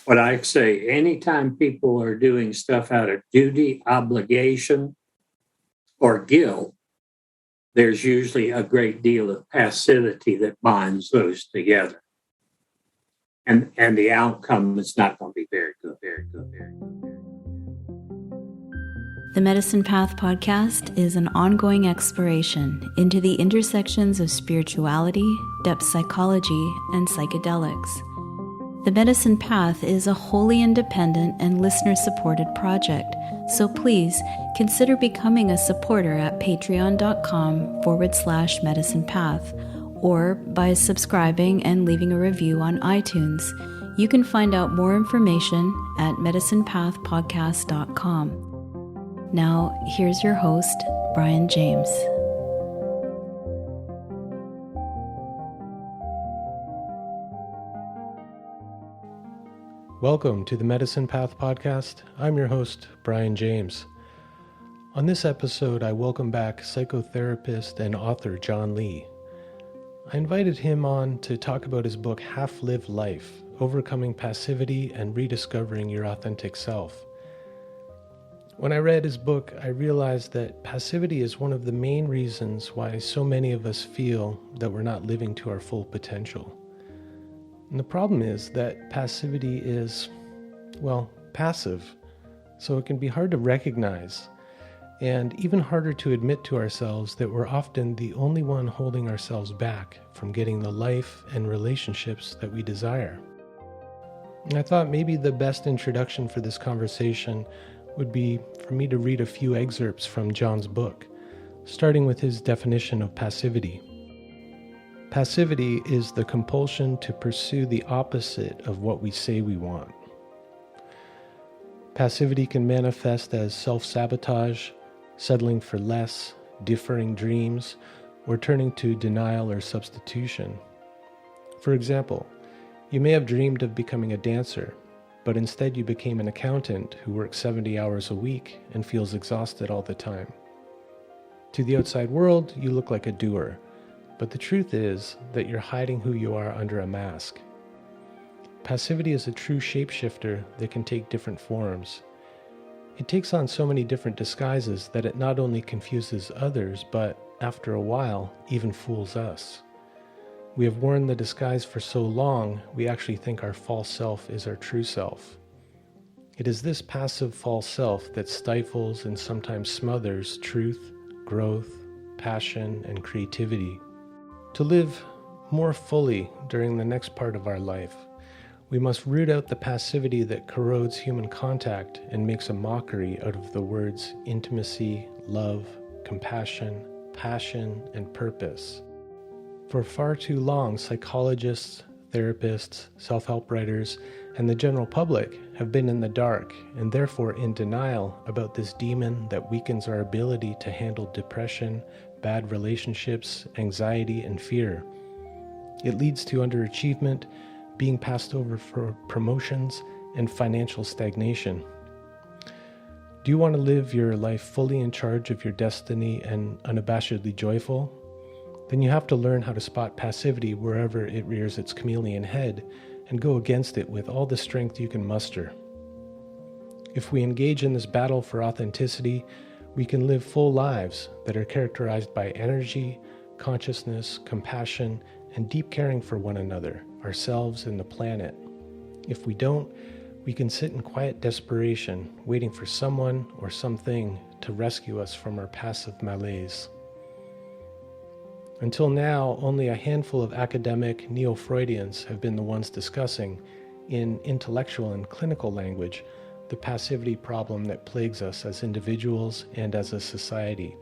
What I say, anytime people are doing stuff out of duty, obligation, or guilt, there's usually a great deal of passivity that binds those together. And the outcome is not going to be very good, very good, very good. The Medicine Path podcast is an ongoing exploration into the intersections of spirituality, depth psychology, and psychedelics. The Medicine Path is a wholly independent and listener-supported project, so please consider becoming a supporter at patreon.com/medicinepath or by subscribing and leaving a review on iTunes. You can find out more information at medicinepathpodcast.com. Now, here's your host, Brian James. Welcome to the Medicine Path podcast. I'm your host, Brian James. On this episode, I welcome back psychotherapist and author John Lee. I invited him on to talk about his book, Half-Lived Life, Overcoming Passivity and Rediscovering Your Authentic Self. When I read his book, I realized that passivity is one of the main reasons why so many of us feel that we're not living to our full potential. And the problem is that passivity is, passive, so it can be hard to recognize and even harder to admit to ourselves that we're often the only one holding ourselves back from getting the life and relationships that we desire. And I thought maybe the best introduction for this conversation would be for me to read a few excerpts from John's book, starting with his definition of passivity. Passivity is the compulsion to pursue the opposite of what we say we want. Passivity can manifest as self-sabotage, settling for less, differing dreams, or turning to denial or substitution. For example, you may have dreamed of becoming a dancer, but instead you became an accountant who works 70 hours a week and feels exhausted all the time. To the outside world, you look like a doer, but the truth is that you're hiding who you are under a mask. Passivity is a true shapeshifter that can take different forms. It takes on so many different disguises that it not only confuses others, but after a while, even fools us. We have worn the disguise for so long, we actually think our false self is our true self. It is this passive false self that stifles and sometimes smothers truth, growth, passion, and creativity. To live more fully during the next part of our life, we must root out the passivity that corrodes human contact and makes a mockery out of the words intimacy, love, compassion, passion, and purpose. For far too long, psychologists, therapists, self-help writers, and the general public have been in the dark and therefore in denial about this demon that weakens our ability to handle depression, bad relationships, anxiety, and fear. It leads to underachievement, being passed over for promotions, and financial stagnation. Do you want to live your life fully in charge of your destiny and unabashedly joyful? Then you have to learn how to spot passivity wherever it rears its chameleon head and go against it with all the strength you can muster. If we engage in this battle for authenticity, we can live full lives that are characterized by energy, consciousness, compassion, and deep caring for one another, ourselves, and the planet. If we don't, we can sit in quiet desperation, waiting for someone or something to rescue us from our passive malaise. Until now, only a handful of academic neo-Freudians have been the ones discussing, in intellectual and clinical language, the passivity problem that plagues us as individuals and as a society.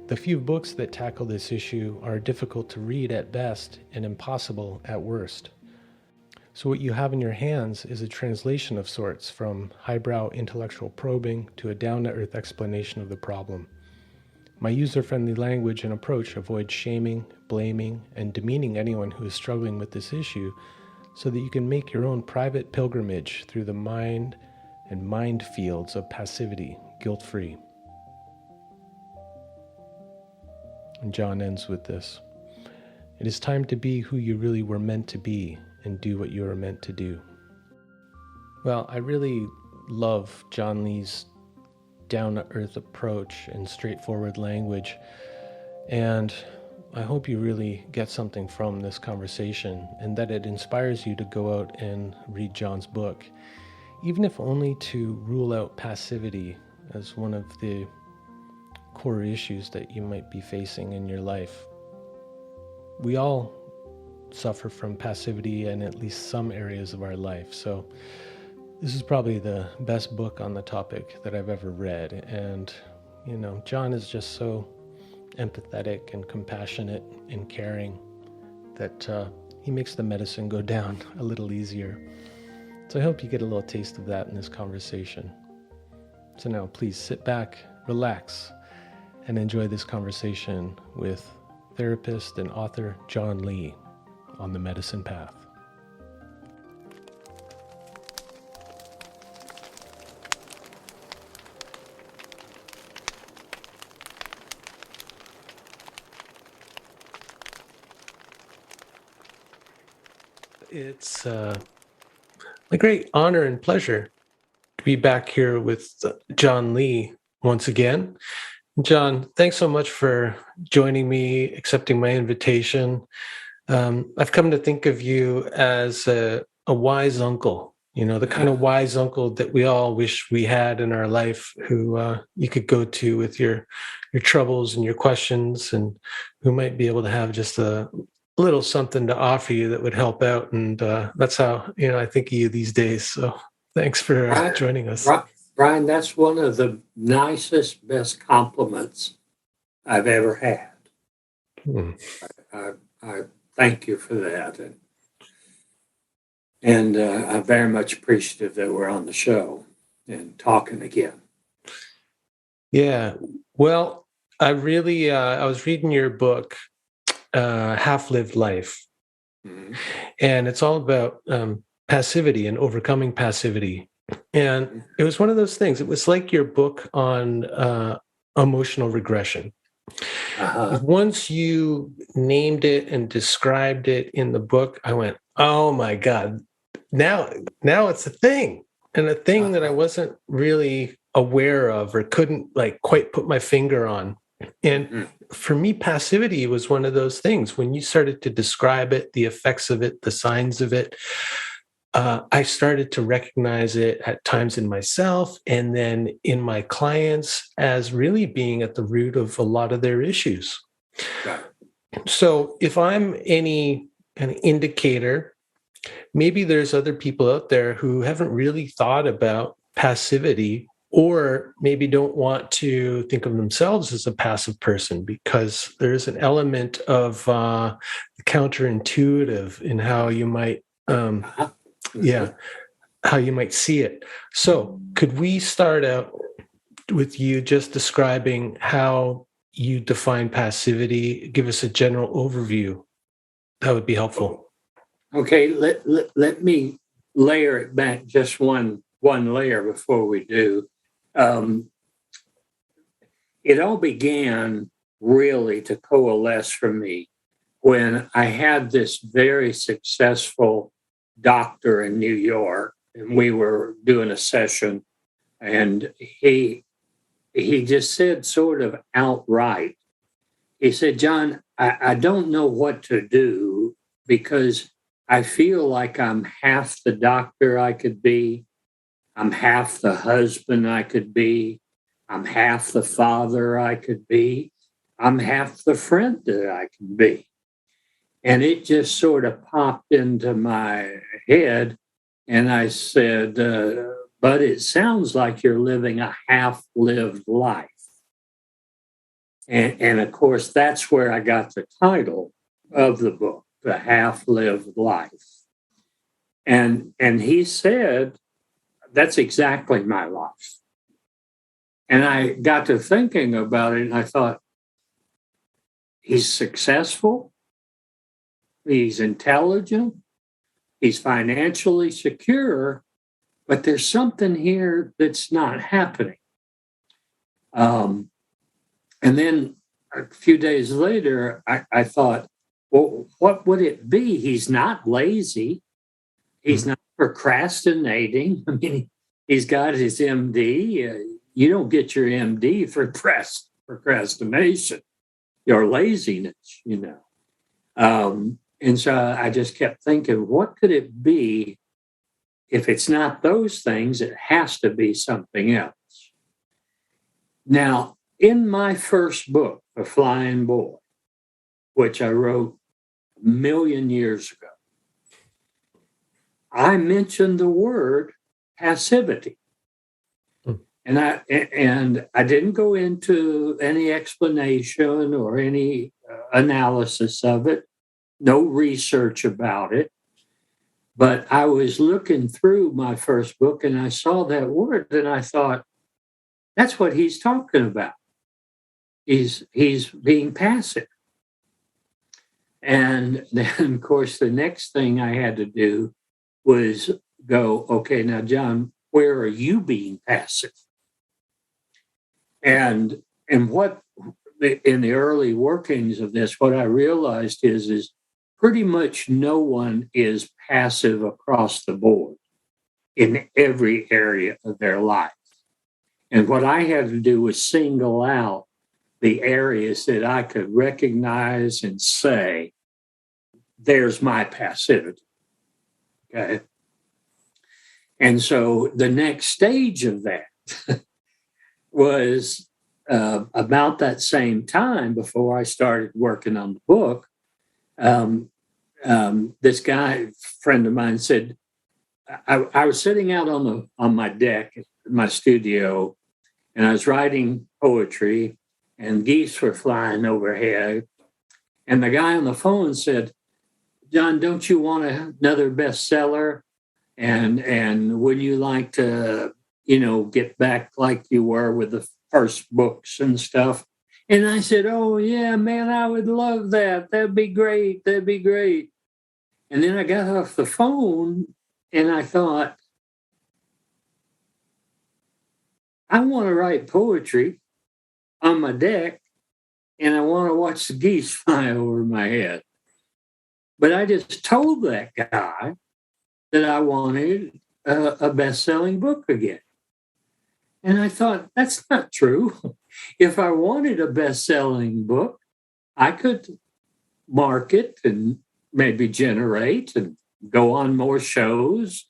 The few books that tackle this issue are difficult to read at best and impossible at worst. So what you have in your hands is a translation of sorts from highbrow intellectual probing to a down-to-earth explanation of the problem. My user-friendly language and approach avoid shaming, blaming, and demeaning anyone who is struggling with this issue so that you can make your own private pilgrimage through the mind and mind fields of passivity, guilt-free. And John ends with this: it is time to be who you really were meant to be and do what you are meant to do. Well, I really love John Lee's down-to-earth approach and straightforward language. And I hope you really get something from this conversation and that it inspires you to go out and read John's book, even if only to rule out passivity as one of the core issues that you might be facing in your life. We all suffer from passivity in at least some areas of our life, so this is probably the best book on the topic that I've ever read. And, John is just so empathetic and compassionate and caring that he makes the medicine go down a little easier. So I hope you get a little taste of that in this conversation. So now please sit back, relax, and enjoy this conversation with therapist and author John Lee on the medicine path. It's a great honor and pleasure to be back here with John Lee once again. John, thanks so much for joining me, accepting my invitation. I've come to think of you as a wise uncle, the kind of wise uncle that we all wish we had in our life, who you could go to with your troubles and your questions, and who might be able to have just a little something to offer you that would help out. And that's how, I think of you these days. So thanks for joining us. Brian, that's one of the nicest, best compliments I've ever had. I thank you for that. And I'm very much appreciative that we're on the show and talking again. Yeah. Well, I was reading your book, Half-Lived Life. Mm-hmm. And it's all about passivity and overcoming passivity. And it was one of those things. It was like your book on emotional regression. Uh-huh. Once you named it and described it in the book, I went, oh my God, now it's a thing. And a thing that I wasn't really aware of or couldn't quite put my finger on. And for me, passivity was one of those things. When you started to describe it, the effects of it, the signs of it, I started to recognize it at times in myself and then in my clients as really being at the root of a lot of their issues. So if I'm any kind of indicator, maybe there's other people out there who haven't really thought about passivity, or maybe don't want to think of themselves as a passive person, because there's an element of counterintuitive in how you might how you might see it. So could we start out with you just describing how you define passivity? Give us a general overview. That would be helpful. Okay, let me layer it back just one layer before we do. It all began really to coalesce for me when I had this very successful doctor in New York, and we were doing a session, and he just said sort of outright, he said, John, I don't know what to do, because I feel like I'm half the doctor I could be, I'm half the husband I could be, I'm half the father I could be, I'm half the friend that I can be. And it just sort of popped into my head. And I said, but it sounds like you're living a half-lived life. And of course, that's where I got the title of the book, The Half-Lived Life. And he said, that's exactly my life. And I got to thinking about it, and I thought, he's successful, he's intelligent, he's financially secure, but there's something here that's not happening. And then a few days later, I thought, well, what would it be? He's not lazy. He's not procrastinating. I mean, he's got his MD. You don't get your MD for procrastination or laziness, And so I just kept thinking, what could it be? If it's not those things, it has to be something else. Now, in my first book, The Flying Boy, which I wrote a million years ago, I mentioned the word passivity. And I didn't go into any explanation or any analysis of it, no research about it. But I was looking through my first book and I saw that word and I thought, that's what he's talking about. He's being passive. And then, of course, the next thing I had to do was go, okay, now, John, where are you being passive? And what in the early workings of this, what I realized is pretty much no one is passive across the board in every area of their life. And what I had to do was single out the areas that I could recognize and say, there's my passivity. Okay. And so the next stage of that was about that same time before I started working on the book. This guy, friend of mine, said, I was sitting out on my deck in my studio, and I was writing poetry, and geese were flying overhead. And the guy on the phone said, John, don't you want another bestseller? And would you like to, get back like you were with the first books and stuff? And I said, oh, yeah, man, I would love that. That'd be great. That'd be great. And then I got off the phone and I thought, I want to write poetry on my deck and I want to watch the geese fly over my head. But I just told that guy that I wanted a best-selling book again. And I thought, that's not true. If I wanted a best-selling book, I could market and maybe generate and go on more shows.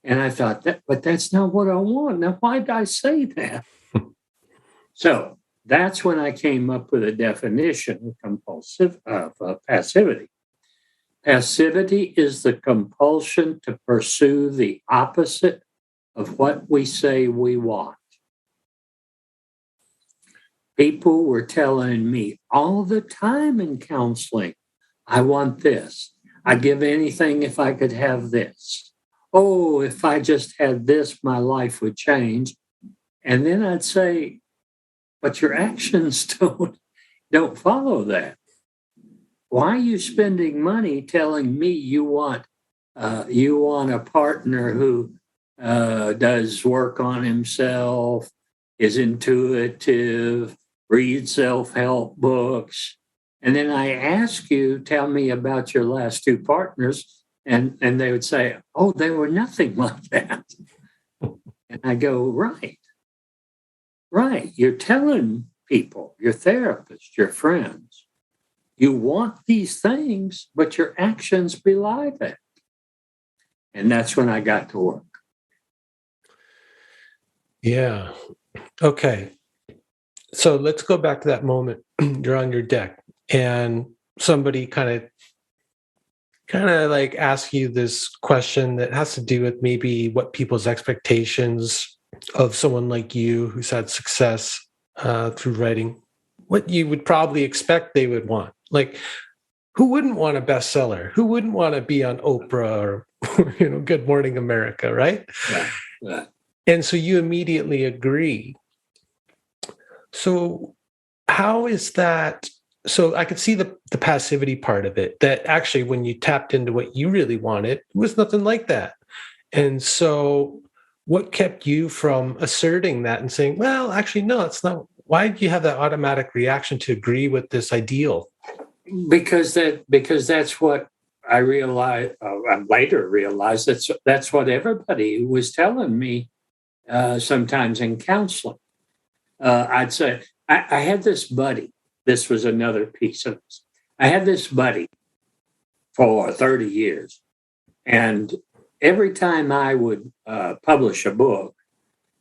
And I thought, but that's not what I want. Now, why did I say that? So that's when I came up with a definition of passivity. Passivity is the compulsion to pursue the opposite of what we say we want. People were telling me all the time in counseling, I want this. I'd give anything if I could have this. Oh, if I just had this, my life would change. And then I'd say, but your actions don't follow that. Why are you spending money telling me you want a partner who does work on himself, is intuitive, reads self-help books, and then I ask you, tell me about your last two partners, and they would say, oh, they were nothing like that. And I go, right. You're telling people, your therapist, your friends, you want these things, but your actions belie that. And that's when I got to work. Yeah. Okay. So let's go back to that moment. You're on your deck and somebody kind of like asks you this question that has to do with maybe what people's expectations of someone like you who's had success through writing, what you would probably expect they would want. Like, who wouldn't want a bestseller? Who wouldn't want to be on Oprah or Good Morning America, right? Yeah. And so you immediately agree. So how is that? So I could see the passivity part of it, that actually when you tapped into what you really wanted, it was nothing like that. And so what kept you from asserting that and saying, well, actually, no, it's not. Why did you have that automatic reaction to agree with this ideal? Because that's what I realized, I later realized that's what everybody was telling me sometimes in counseling. I'd say, I had this buddy. This was another piece of this. I had this buddy for 30 years. And every time I would publish a book,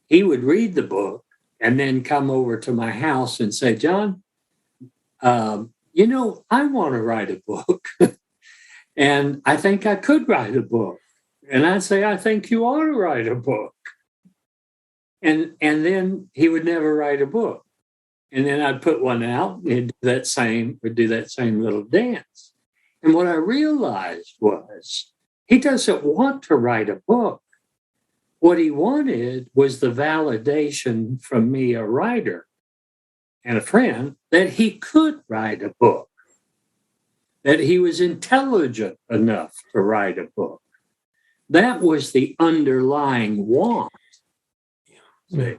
he would read the book and then come over to my house and say, John, I want to write a book. And I think I could write a book. And I'd say, I think you ought to write a book. And then he would never write a book. And then I'd put one out and he'd do that same little dance. And what I realized was he doesn't want to write a book. What he wanted was the validation from me, a writer and a friend, that he could write a book, that he was intelligent enough to write a book. That was the underlying want. Yeah.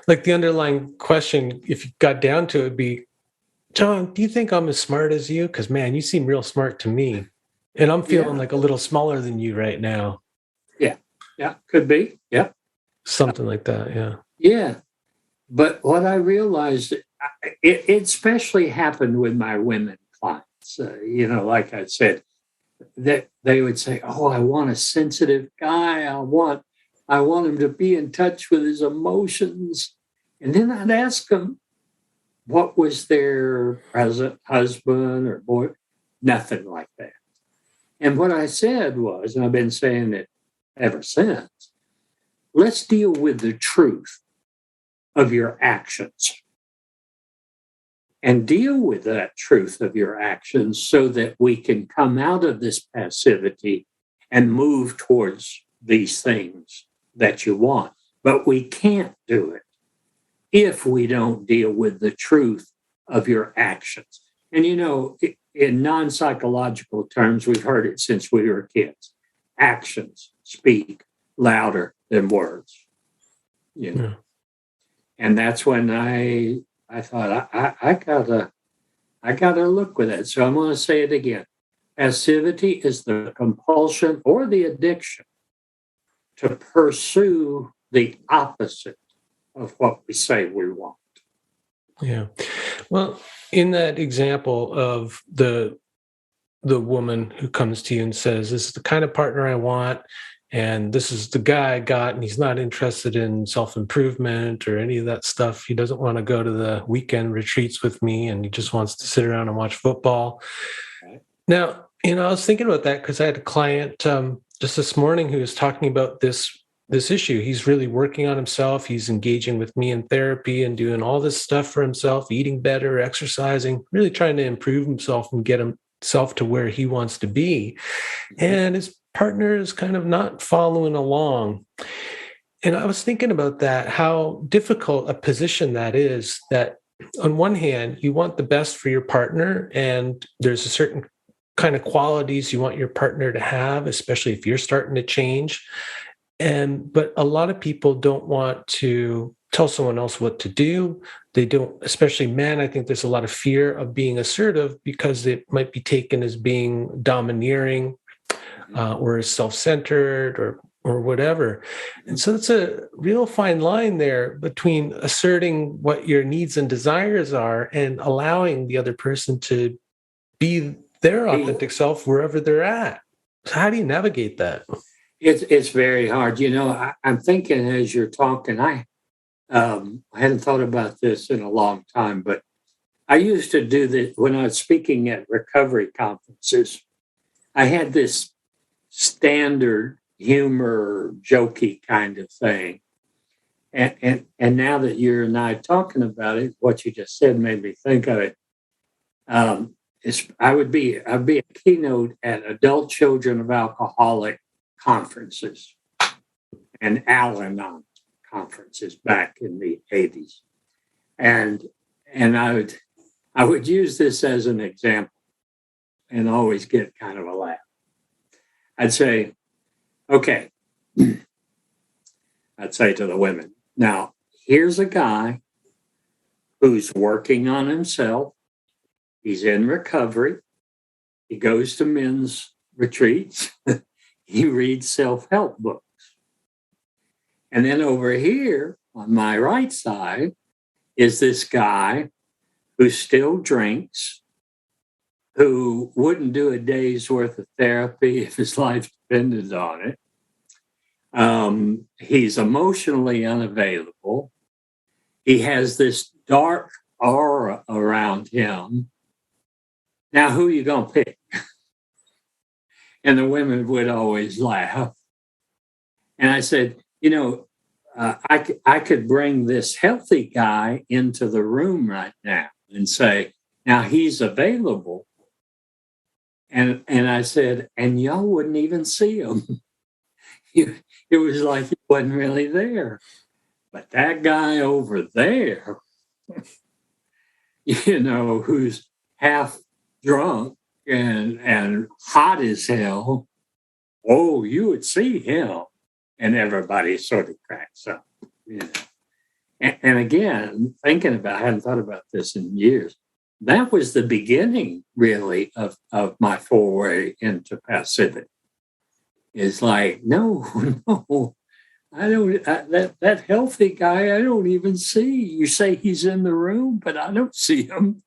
Like the underlying question, if you got down to it, would be, John, do you think I'm as smart as you? Because, man, you seem real smart to me. And I'm feeling like a little smaller than you right now. Yeah, could be. Yeah. Something like that, yeah. Yeah. But what I realized, it especially happened with my women clients. Like I said, that they would say, oh, I want a sensitive guy. I want him to be in touch with his emotions. And then I'd ask them, what was their present husband or boy? Nothing like that. And what I said was, and I've been saying it ever since, let's deal with the truth of your actions and deal with that truth of your actions so that we can come out of this passivity and move towards these things that you want. But we can't do it if we don't deal with the truth of your actions. And, in non-psychological terms, we've heard it since we were kids. Actions speak louder than words. Yeah. And that's when I thought I gotta look with it. So I'm going to say it again. Passivity is the compulsion or the addiction to pursue the opposite of what we say we want. Yeah. Well, in that example of the woman who comes to you and says, this is the kind of partner I want, and this is the guy I got, and he's not interested in self-improvement or any of that stuff. He doesn't want to go to the weekend retreats with me, and he just wants to sit around and watch football. Okay. Now, I was thinking about that because I had a client just this morning who was talking about this issue. He's really working on himself. He's engaging with me in therapy and doing all this stuff for himself, eating better, exercising, really trying to improve himself and get himself to where he wants to be. And his partner is kind of not following along. And I was thinking about that, how difficult a position that is, that on one hand, you want the best for your partner, and there's a certain kind of qualities you want your partner to have, especially if you're starting to change. But a lot of people don't want to tell someone else what to do. They don't, especially men. I think there's a lot of fear of being assertive because it might be taken as being domineering or as self-centered or whatever. And so it's a real fine line there between asserting what your needs and desires are and allowing the other person to be their authentic self wherever they're at. So how do you navigate that? It's very hard. I'm thinking as you're talking, I hadn't thought about this in a long time, but I used to do this when I was speaking at recovery conferences. I had this standard humor, jokey kind of thing. And now that you and I talking about it, what you just said made me think of it. I'd be a keynote at adult children of alcoholic conferences and Al-Anon conferences back in the 80s. And I would use this as an example and always get kind of a laugh. I'd say, okay, I'd say to the women, now here's a guy who's working on himself. He's in recovery. He goes to men's retreats. He reads self-help books. And then over here on my right side is this guy who still drinks, who wouldn't do a day's worth of therapy if his life depended on it. He's emotionally unavailable. He has this dark aura around him. Now, who are you going to pick? And the women would always laugh. And I said, I could bring this healthy guy into the room right now and say, now he's available. And I said, and y'all wouldn't even see him. It was like he wasn't really there. But that guy over there, who's half drunk and hot as hell, oh, you would see him. And everybody sort of cracks up. And again, thinking about, I hadn't thought about this in years. That was the beginning, really, of my foray into passivity. It's like, no, I don't. That healthy guy, I don't even see. You say he's in the room, but I don't see him.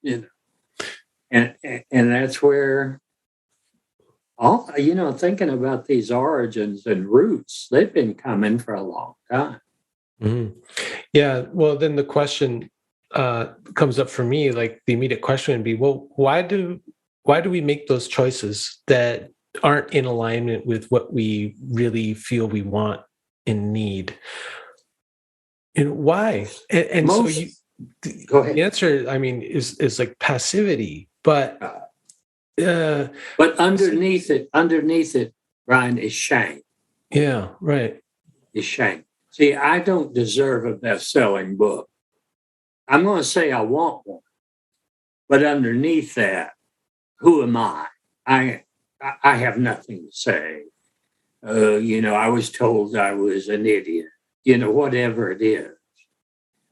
And that's where, thinking about these origins and roots, they've been coming for a long time. Mm-hmm. Yeah. Well, then the question comes up for me, like the immediate question would be, well, why do we make those choices that aren't in alignment with what we really feel we want and need? Why? And so go ahead. The answer, is like passivity, but underneath it, Brian, is shame. Yeah, right. Is shame. See, I don't deserve a best-selling book. I'm going to say I want one, but underneath that, who am I? I have nothing to say. I was told I was an idiot. Whatever it is.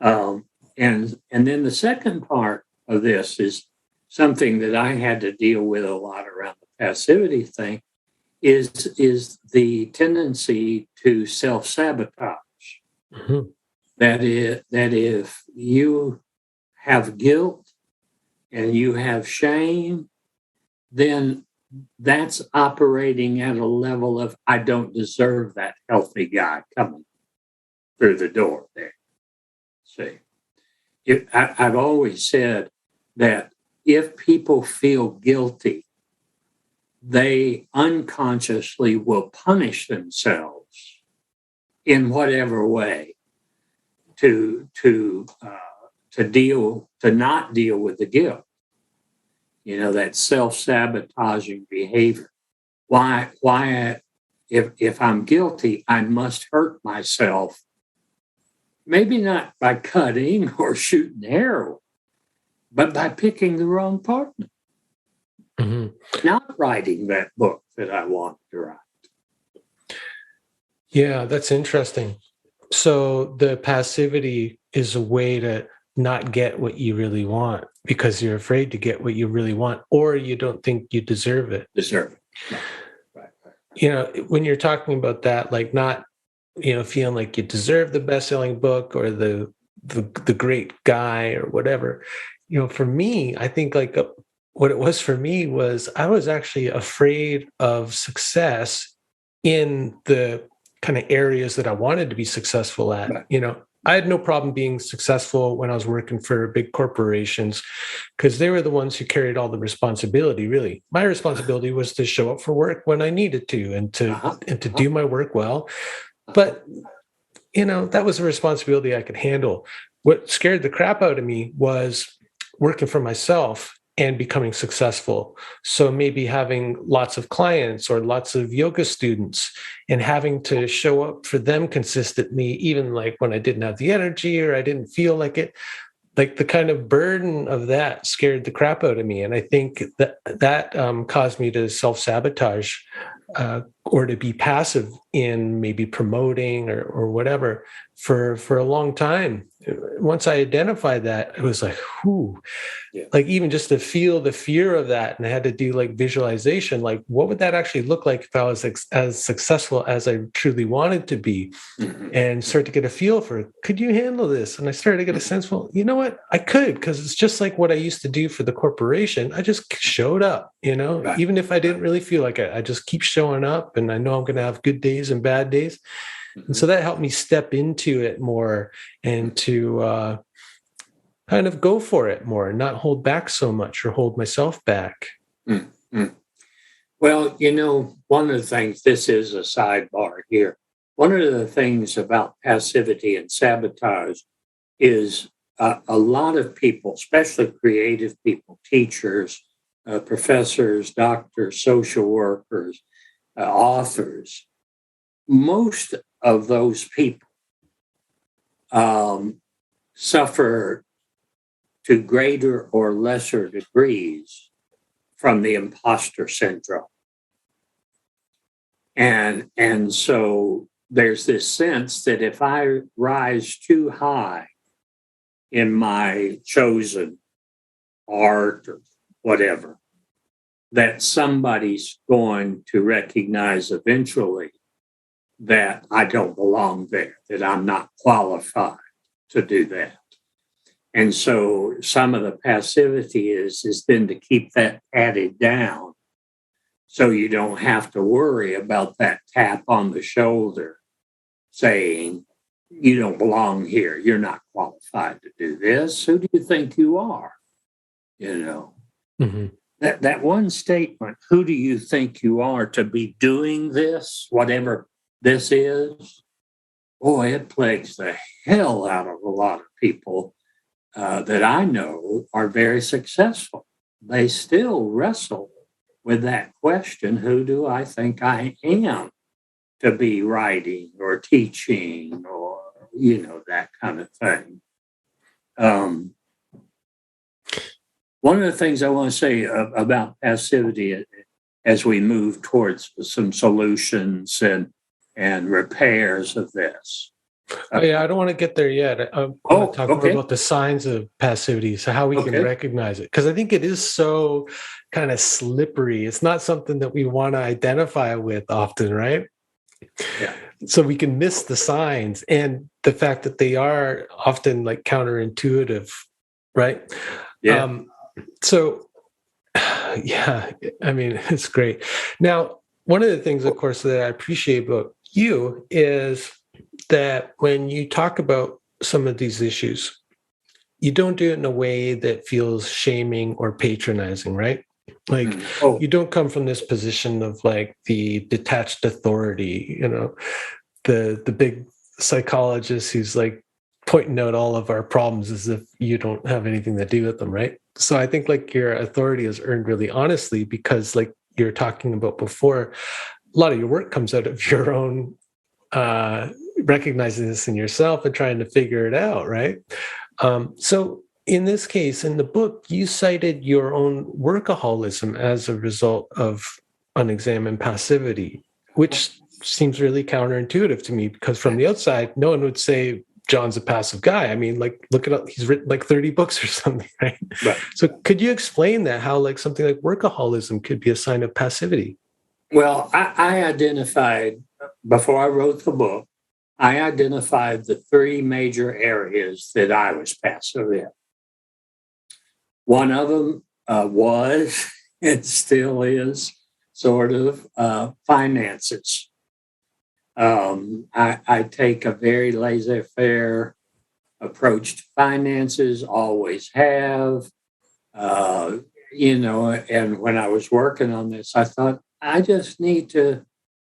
And then the second part of this is something that I had to deal with a lot around the passivity thing, is the tendency to self-sabotage. Mm-hmm. That if you have guilt and you have shame, then that's operating at a level of, I don't deserve that healthy guy coming through the door there. See, I've always said that if people feel guilty, they unconsciously will punish themselves in whatever way to not deal with the guilt. That self-sabotaging behavior. Why if I'm guilty, I must hurt myself. Maybe not by cutting or shooting heroin, but by picking the wrong partner. Mm-hmm. Not writing that book that I want to write. Yeah, that's interesting. So the passivity is a way to not get what you really want because you're afraid to get what you really want, or you don't think you deserve it. Right. When you're talking about that, like not, feeling like you deserve the best-selling book or the great guy or whatever. For me, I think like what it was for me was I was actually afraid of success in the kind of areas that I wanted to be successful at. Right. I had no problem being successful when I was working for big corporations because they were the ones who carried all the responsibility, really. My responsibility was to show up for work when I needed to and to do my work well. But, that was a responsibility I could handle. What scared the crap out of me was working for myself and becoming successful. So maybe having lots of clients or lots of yoga students and having to show up for them consistently, even like when I didn't have the energy or I didn't feel like it. Like the kind of burden of that scared the crap out of me. And I think that caused me to self-sabotage or to be passive in maybe promoting or whatever for a long time. once I identified that, it was like, whew, Yeah. like even just to feel the fear of that. And I had to do like visualization, like what would that actually look like if I was as successful as I truly wanted to be? And start to get a feel for, could you handle this? And I started to get a sense, well, you know what? I could, because it's just like what I used to do for the corporation. I just showed up, Right. even if I didn't really feel like it, I just keep showing up, and I know I'm going to have good days and bad days. And so that helped me step into it more and to kind of go for it more and not hold back so much or hold myself back. Mm-hmm. Well, one of the things, this is a sidebar here. One of the things about passivity and sabotage is a lot of people, especially creative people, teachers, professors, doctors, social workers, authors, most of those people suffer to greater or lesser degrees from the imposter syndrome. And so there's this sense that if I rise too high in my chosen art or whatever, that somebody's going to recognize eventually that I don't belong there, that I'm not qualified to do that. And so some of the passivity is then to keep that padded down so you don't have to worry about that tap on the shoulder saying, you don't belong here. You're not qualified to do this. Who do you think you are? Mm-hmm. That one statement, who do you think you are to be doing this, whatever this is? Boy, it plagues the hell out of a lot of people that I know are very successful. They still wrestle with that question, who do I think I am to be writing or teaching or, that kind of thing. One of the things I want to say about passivity as we move towards some solutions and repairs of this. I don't want to get there yet. I want to talk more about the signs of passivity, so how we can recognize it. Because I think it is so kind of slippery. It's not something that we want to identify with often, right? Yeah. So we can miss the signs and the fact that they are often like counterintuitive, right? Yeah. Yeah, I mean, it's great. Now, one of the things, of course, that I appreciate about you is that when you talk about some of these issues, you don't do it in a way that feels shaming or patronizing, right? Like you don't come from this position of like the detached authority, the big psychologist who's like pointing out all of our problems as if you don't have anything to do with them, right? So I think like your authority is earned really honestly because like you're talking about before, a lot of your work comes out of your own recognizing this in yourself and trying to figure it out, right? So in this case, in the book, you cited your own workaholism as a result of unexamined passivity, which seems really counterintuitive to me because from the outside, no one would say John's a passive guy. I mean, like, look at he's written like 30 books or something, right? So could you explain that, how like something like workaholism could be a sign of passivity? Well, I identified, before I wrote the book, I identified the three major areas that I was passive in. One of them was, and still is, sort of finances. I take a very laissez-faire approach to finances, always have. And when I was working on this, I thought, I just need to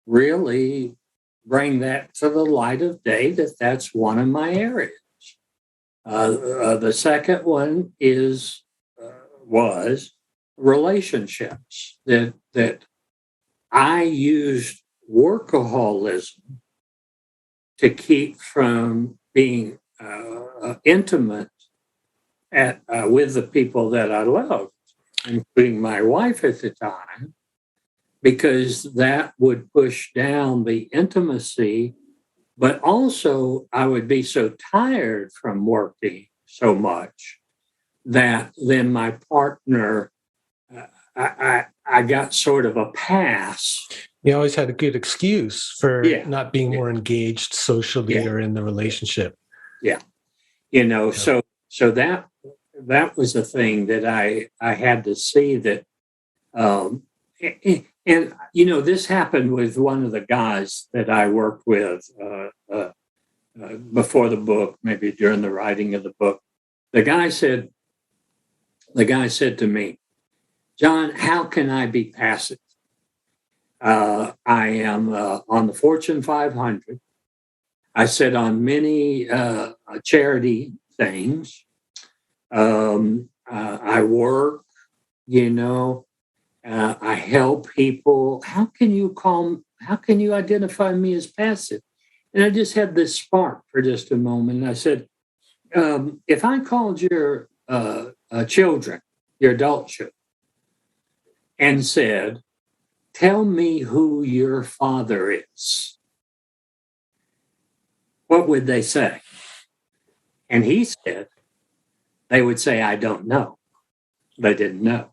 really bring that to the light of day that that's one of my areas. The second one was relationships, that I used workaholism to keep from being intimate with the people that I loved, including my wife at the time, because that would push down the intimacy But also, I would be so tired from working so much that then my partner, I got sort of a pass. You always had a good excuse for Yeah, not being yeah, more engaged socially yeah, or in the relationship. yeah. Yeah. So that was the thing that I had to see that, and this happened with one of the guys that I worked with before the book, maybe during the writing of the book. The guy said to me, John, how can I be passive? I am on the Fortune 500. I sit on many charity things. I work, I help people. How can you identify me as passive? And I just had this spark for just a moment. And I said, if I called your children, your adult children, and said, tell me who your father is, what would they say? And he said, they would say, I don't know. They didn't know.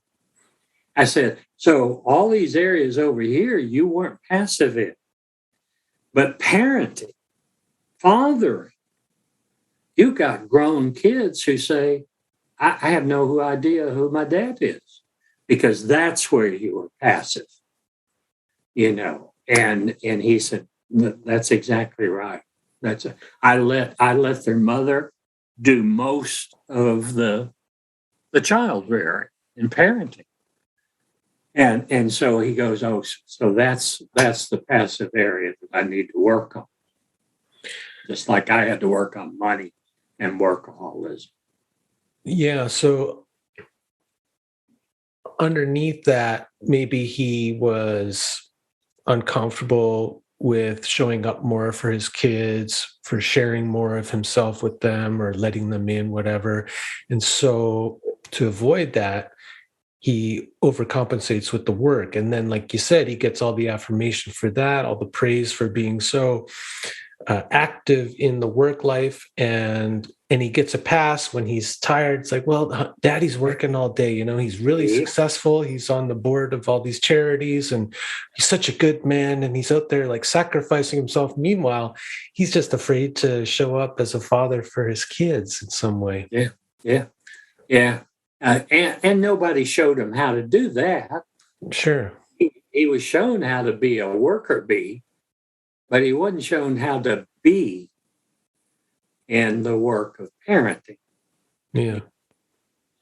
I said, so all these areas over here, you weren't passive in, but parenting, fathering, you got grown kids who say, I have no idea who my dad is, because that's where you were passive, And he said, that's exactly right. I let their mother do most of the child rearing and parenting. And so he goes, oh, so that's the passive area that I need to work on. Just like I had to work on money and workaholism. Yeah. So underneath that, maybe he was uncomfortable with showing up more for his kids, for sharing more of himself with them or letting them in, whatever. And so to avoid that, he overcompensates with the work. And then, like you said, he gets all the affirmation for that, all the praise for being so active in the work life, and he gets a pass when he's tired. It's like, well, daddy's working all day, he's really successful, he's on the board of all these charities, and he's such a good man, and he's out there like sacrificing himself. Meanwhile, he's just afraid to show up as a father for his kids in some way. Yeah. And nobody showed him how to do that. Sure. He was shown how to be a worker bee, but he wasn't shown how to be in the work of parenting. Yeah.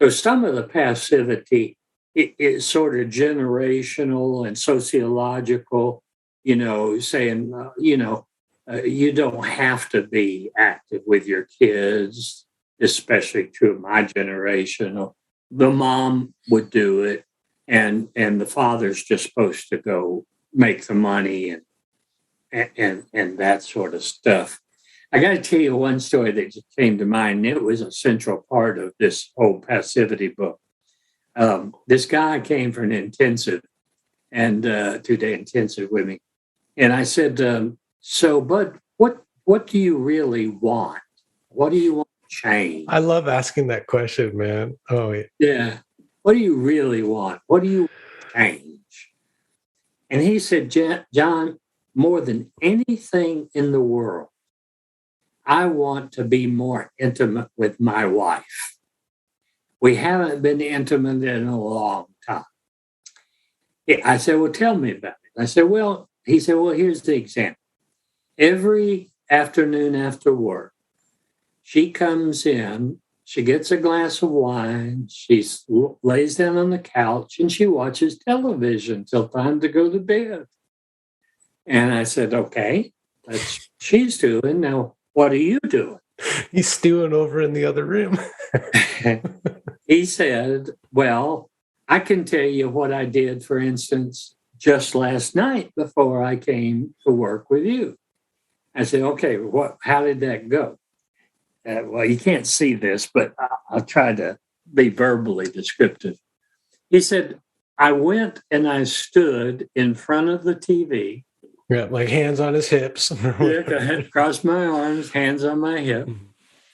So some of the passivity is sort of generational and sociological, saying, you don't have to be active with your kids, especially true of my generation. The mom would do it, and the father's just supposed to go make the money and that sort of stuff. I got to tell you one story that just came to mind. It was a central part of this whole passivity book. This guy came for an intensive, and 2-day intensive with me, and I said, "So, Bud, what do you really want? What do you want to change?" I love asking that question, man. Oh, yeah. Yeah. What do you really want? What do you change? And he said, John, more than anything in the world, I want to be more intimate with my wife. We haven't been intimate in a long time. I said, well, tell me about it. I said, he said, well, here's the example. Every afternoon after work, she comes in, she gets a glass of wine, she lays down on the couch, and she watches television till time to go to bed. And I said, okay, that's what she's doing. Now, what are you doing? He's stewing over in the other room. He said, well, I can tell you what I did, for instance, just last night before I came to work with you. I said, okay, how did that go? Well, you can't see this, but I'll try to be verbally descriptive. He said, I went and I stood in front of the TV Yeah, like hands on his hips. Yeah, go ahead, cross my arms, hands on my hip,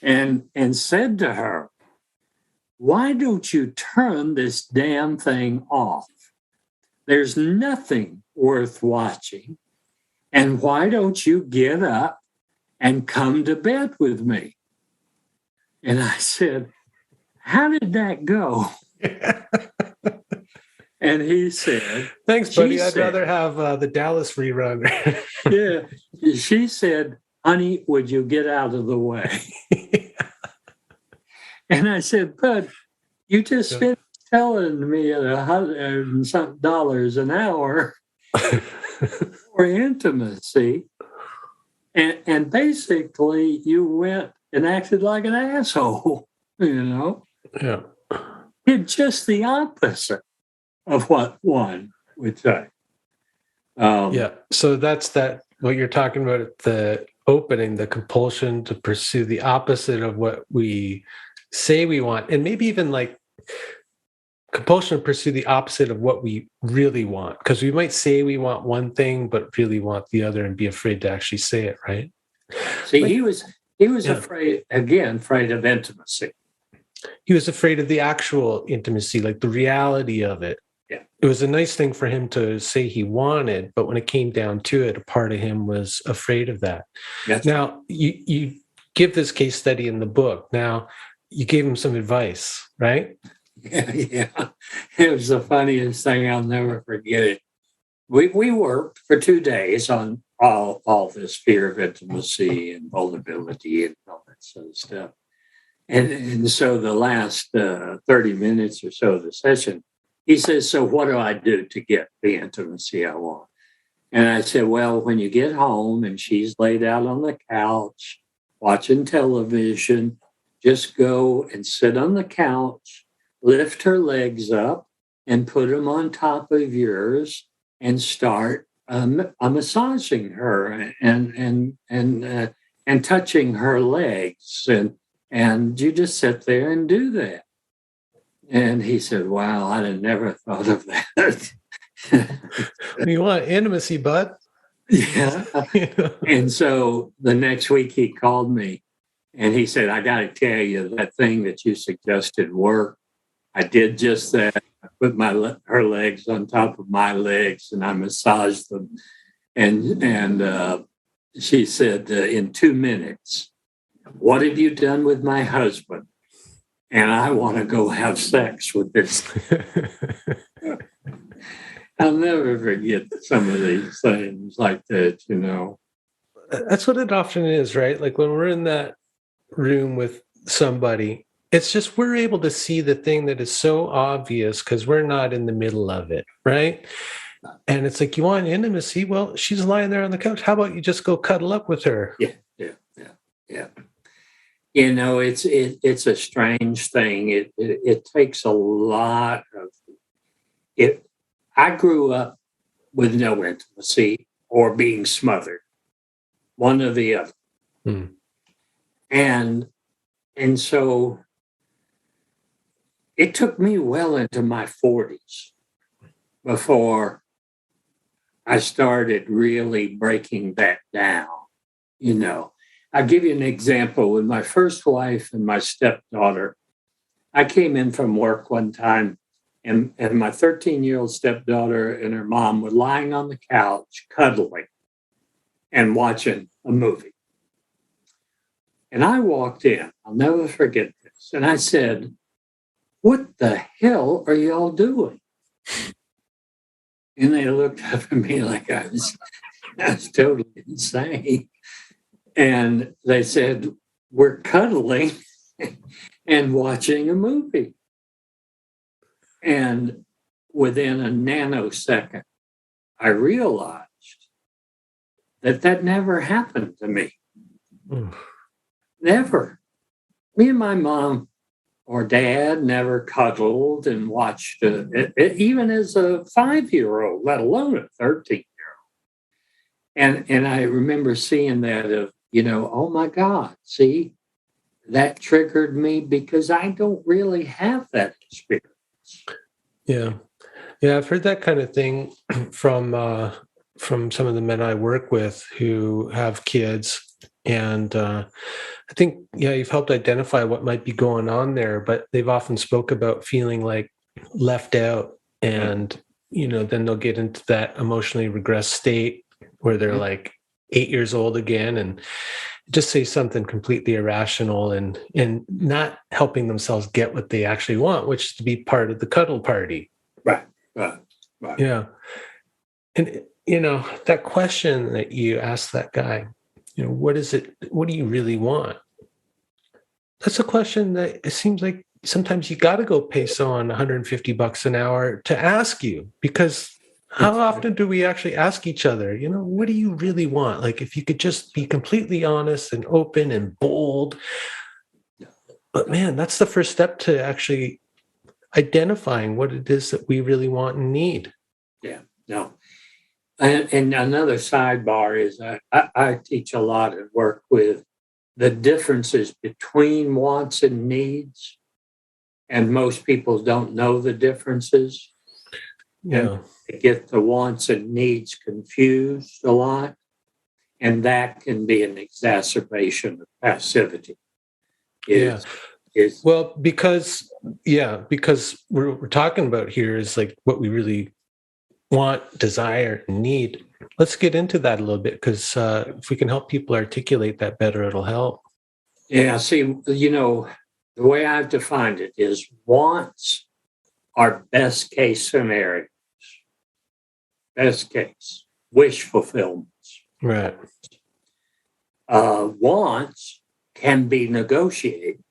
and said to her, why don't you turn this damn thing off? There's nothing worth watching. And why don't you get up and come to bed with me? And I said, how did that go? And he said, thanks, buddy. I'd rather have the Dallas rerun. Yeah. She said, honey, would you get out of the way? And I said, but you just spent telling me $100 and something an hour for intimacy. And basically you went and acted like an asshole, Yeah. Did just the opposite of what one would say. Yeah. So that's what you're talking about, the opening, the compulsion to pursue the opposite of what we say we want. And maybe even like compulsion to pursue the opposite of what we really want. Because we might say we want one thing, but really want the other and be afraid to actually say it, right? See, he was afraid of intimacy. He was afraid of the actual intimacy, like the reality of it. Yeah. It was a nice thing for him to say he wanted, but when it came down to it, a part of him was afraid of that. Yes. Now, you give this case study in the book. Now, you gave him some advice, right? Yeah. It was the funniest thing. I'll never forget it. We worked for 2 days on all this fear of intimacy and vulnerability and all that sort of stuff. And so the last 30 minutes or so of the session, he says, so what do I do to get the intimacy I want? And I said, well, when you get home and she's laid out on the couch watching television, just go and sit on the couch, lift her legs up and put them on top of yours and start massaging her and touching her legs. And you just sit there and do that. And he said, wow, I'd have never thought of that. You want intimacy, bud? Yeah. And so the next week he called me and he said, I got to tell you, that thing that you suggested worked. I did just that. I put her legs on top of my legs and I massaged them. And she said, in 2 minutes, what have you done with my husband? And I want to go have sex with this. I'll never forget some of these things like that, That's what it often is, right? Like when we're in that room with somebody, it's just we're able to see the thing that is so obvious because we're not in the middle of it, right? And it's like, you want intimacy? Well, she's lying there on the couch. How about you just go cuddle up with her? Yeah. It's a strange thing. It takes a lot of it. I grew up with no intimacy or being smothered, one or the other. And so it took me well into my 40s before I started really breaking that down, I'll give you an example. With my first wife and my stepdaughter, I came in from work one time and my 13-year-old stepdaughter and her mom were lying on the couch, cuddling and watching a movie. And I walked in, I'll never forget this. And I said, what the hell are y'all doing? And they looked up at me like I was totally insane. And they said, we're cuddling and watching a movie. And within a nanosecond, I realized that never happened to me. Never. Me and my mom or dad never cuddled and watched, even as a 5-year-old, let alone a 13-year-old. And I remember seeing that of, oh my God, see, that triggered me because I don't really have that experience. Yeah. Yeah, I've heard that kind of thing from from some of the men I work with who have kids. And I think, yeah, you've helped identify what might be going on there, but they've often spoke about feeling like left out. And, then they'll get into that emotionally regressed state where they're like 8 years old again and just say something completely irrational and not helping themselves get what they actually want, which is to be part of the cuddle party. Right. Yeah. And, that question that you asked that guy, what is it? What do you really want? That's a question that it seems like sometimes you got to go pay someone $150 an hour to ask you, because how often do we actually ask each other, what do you really want? Like, if you could just be completely honest and open and bold. But man, that's the first step to actually identifying what it is that we really want and need. Yeah, no. And another sidebar is I teach a lot and work with the differences between wants and needs. And most people don't know the differences. Yeah. And they get the wants and needs confused a lot. And that can be an exacerbation of passivity. Well, because what we're talking about here is like what we really want, desire, and need. Let's get into that a little bit, because if we can help people articulate that better, it'll help. Yeah, see, the way I've defined it is wants are best case scenarios, best case, wish fulfillments. Right. Wants can be negotiated.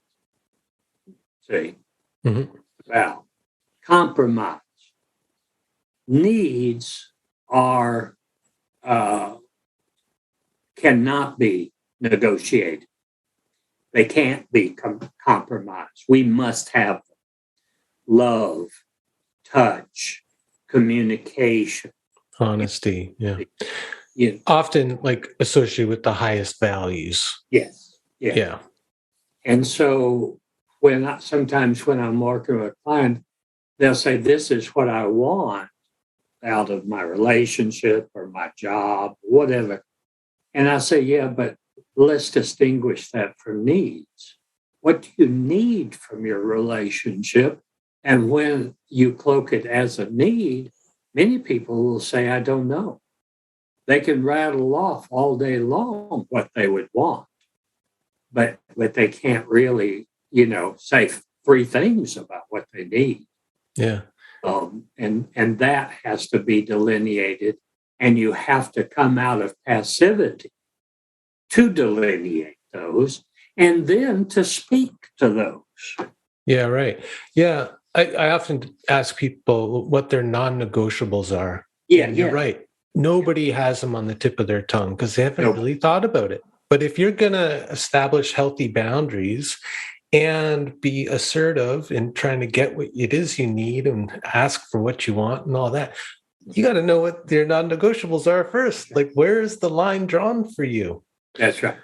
See, Well, compromise. Needs are cannot be negotiated. They can't be compromised. We must have them. Love, touch, communication, honesty. Yeah. Often like associated with the highest values. Yes. Yeah. And so sometimes when I'm working with a client, they'll say, this is what I want out of my relationship or my job, whatever. And I say, yeah, but let's distinguish that from needs. What do you need from your relationship? And when you cloak it as a need, many people will say, I don't know. They can rattle off all day long what they would want, but they can't really, say 3 things about what they need. Yeah. And that has to be delineated, and you have to come out of passivity to delineate those and then to speak to those. Yeah, right. Yeah. I often ask people what their non-negotiables are. Yeah, you're right. Nobody has them on the tip of their tongue because they haven't really thought about it. But if you're going to establish healthy boundaries and be assertive in trying to get what it is you need and ask for what you want and all that, you got to know what your non-negotiables are first. Like, where is the line drawn for you? That's right.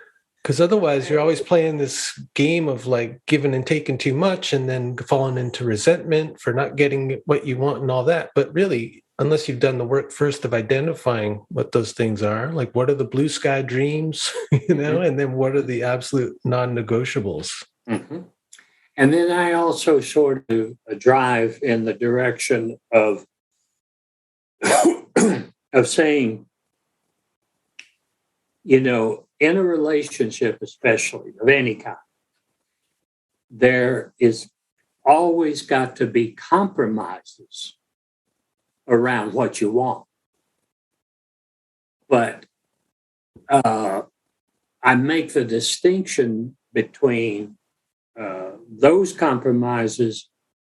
Because otherwise you're always playing this game of like giving and taking too much and then falling into resentment for not getting what you want and all that. But really, unless you've done the work first of identifying what those things are, like what are the blue sky dreams, and then what are the absolute non-negotiables? Mm-hmm. And then I also sort of drive in the direction of of saying, in a relationship, especially of any kind, there is always got to be compromises around what you want. But I make the distinction between those compromises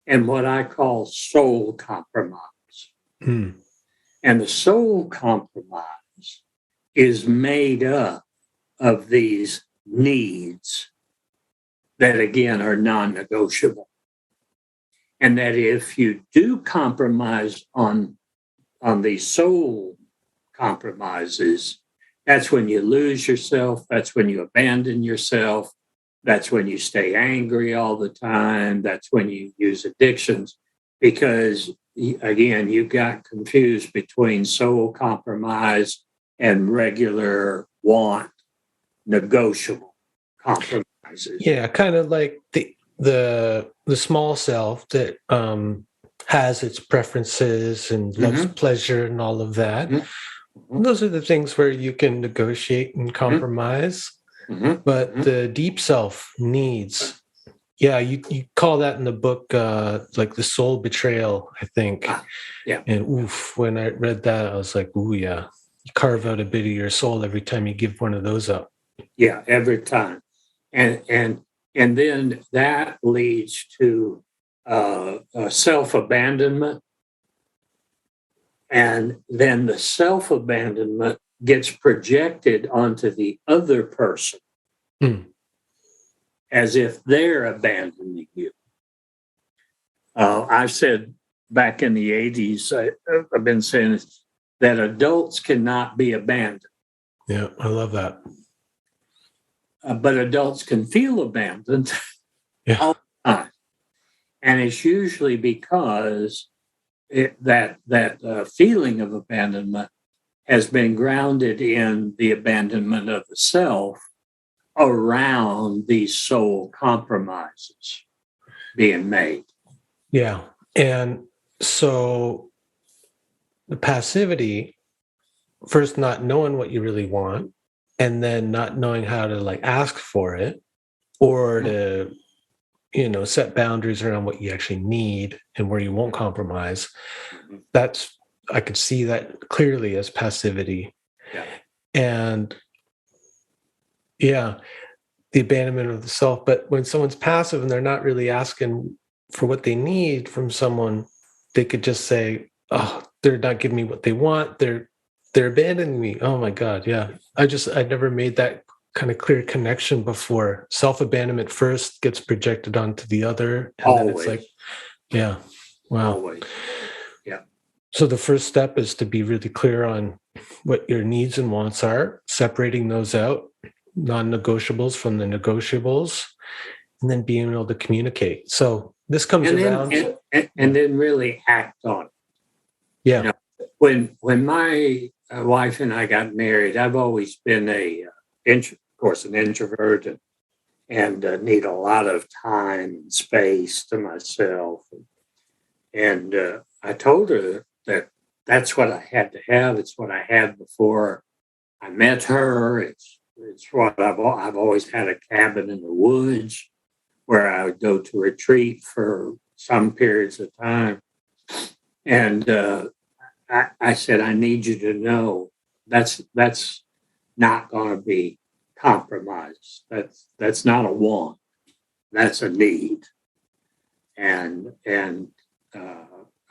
and what I call soul compromise. Mm. And the soul compromise is made up of these needs that, again, are non-negotiable. And that if you do compromise on these soul compromises, that's when you lose yourself. That's when you abandon yourself. That's when you stay angry all the time. That's when you use addictions, because again, you got confused between soul compromise and regular want negotiable compromises. Yeah, kind of like the small self that has its preferences and loves pleasure and all of that. Those are the things where you can negotiate and compromise. But the deep self needs, yeah, you call that in the book like the soul betrayal, I think. Yeah. And oof, when I read that, I was like, ooh, yeah, you carve out a bit of your soul every time you give one of those up. Yeah, every time. And then that leads to self-abandonment. And then the self-abandonment gets projected onto the other person as if they're abandoning you. I've said back in the 80s, I've been saying that adults cannot be abandoned. Yeah, I love that. But adults can feel abandoned all the time. And it's usually because that feeling of abandonment has been grounded in the abandonment of the self around these soul compromises being made. Yeah. And so the passivity, first not knowing what you really want, and then not knowing how to like ask for it or to, set boundaries around what you actually need and where you won't compromise. That's, I could see that clearly as passivity. Yeah. And yeah, the abandonment of the self. But when someone's passive and they're not really asking for what they need from someone, they could just say, oh, they're not giving me what they want. They're abandoning me. Oh my God. Yeah. I never made that kind of clear connection before. Self-abandonment first gets projected onto the other. And Always. then it's like, yeah. Wow. Always. Yeah. So the first step is to be really clear on what your needs and wants are, separating those out, non-negotiables from the negotiables, and then being able to communicate. So this comes around. And then really act on it. Yeah. When my wife and I got married, I've always been of course, an introvert and need a lot of time and space to myself. And I told her that that's what I had to have. It's what I had before I met her. It's what I've always had, a cabin in the woods where I would go to retreat for some periods of time. And I said, I need you to know that's not going to be compromised. That's not a want. That's a need. And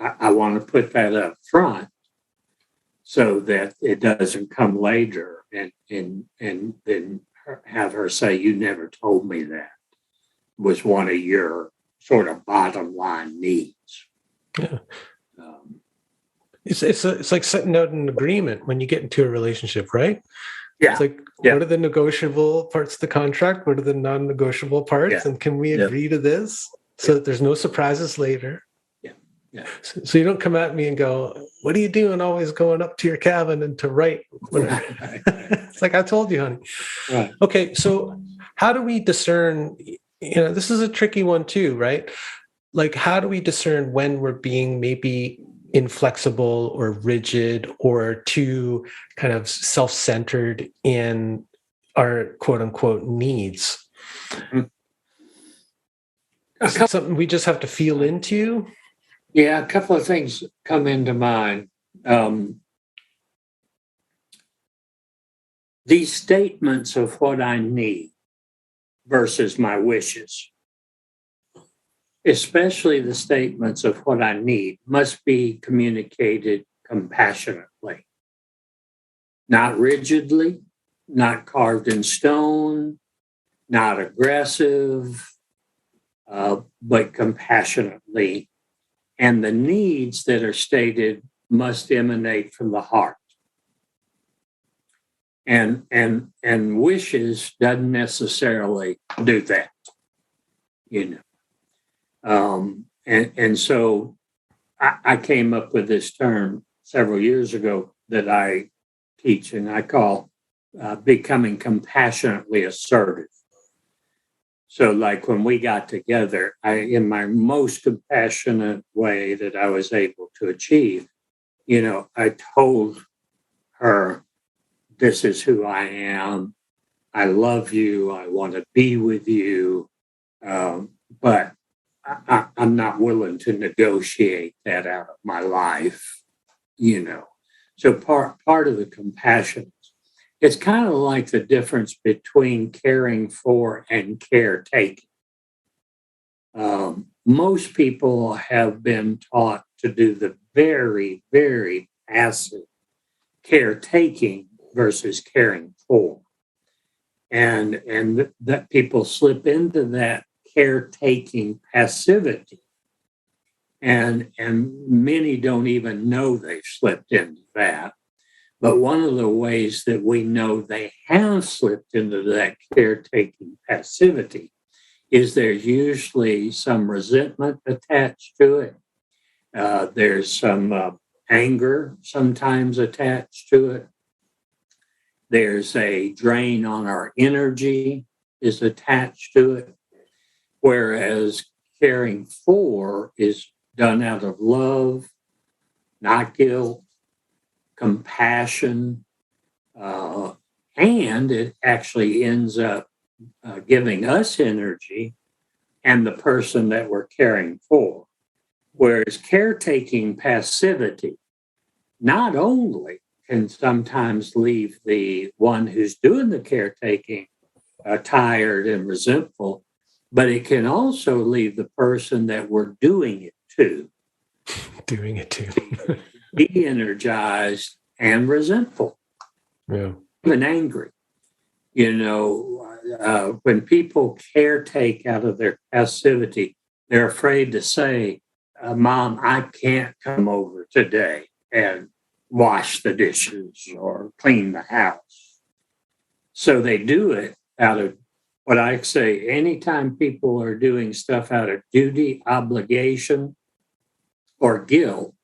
I want to put that up front so that it doesn't come later and then have her say, you never told me that was one of your sort of bottom line needs. Yeah. It's like setting out an agreement when you get into a relationship, right? Yeah. It's like, what are the negotiable parts of the contract? What are the non-negotiable parts? Yeah. And can we agree to this so that there's no surprises later? Yeah. So you don't come at me and go, what are you doing always going up to your cabin and to write? It's like, I told you, honey. Right. Okay, so how do we discern, this is a tricky one too, right? Like, how do we discern when we're being maybe inflexible or rigid or too kind of self-centered in our quote unquote needs? Mm-hmm. Is it something we just have to feel into? Yeah, a couple of things come into mind. These statements of what I need versus my wishes, especially the statements of what I need, must be communicated compassionately, not rigidly, not carved in stone, not aggressive, but compassionately. And the needs that are stated must emanate from the heart. And wishes doesn't necessarily do that, And so I came up with this term several years ago that I teach, and I call becoming compassionately assertive. So, like when we got together, in my most compassionate way that I was able to achieve, I told her, this is who I am. I love you. I want to be with you. But I'm not willing to negotiate that out of my life, So part of the compassion, it's kind of like the difference between caring for and caretaking. Most people have been taught to do the very, very passive caretaking versus caring for. And that people slip into that caretaking passivity. And many don't even know they've slipped into that. But one of the ways that we know they have slipped into that caretaking passivity is there's usually some resentment attached to it. There's some anger sometimes attached to it. There's a drain on our energy is attached to it. Whereas caring for is done out of love, not guilt, compassion, and it actually ends up giving us energy and the person that we're caring for. Whereas caretaking passivity not only can sometimes leave the one who's doing the caretaking tired and resentful, but it can also leave the person that we're doing it to be energized and resentful, even angry. When people caretake out of their passivity, they're afraid to say, Mom, I can't come over today and wash the dishes or clean the house. So they do it out of what I say, anytime people are doing stuff out of duty, obligation, or guilt,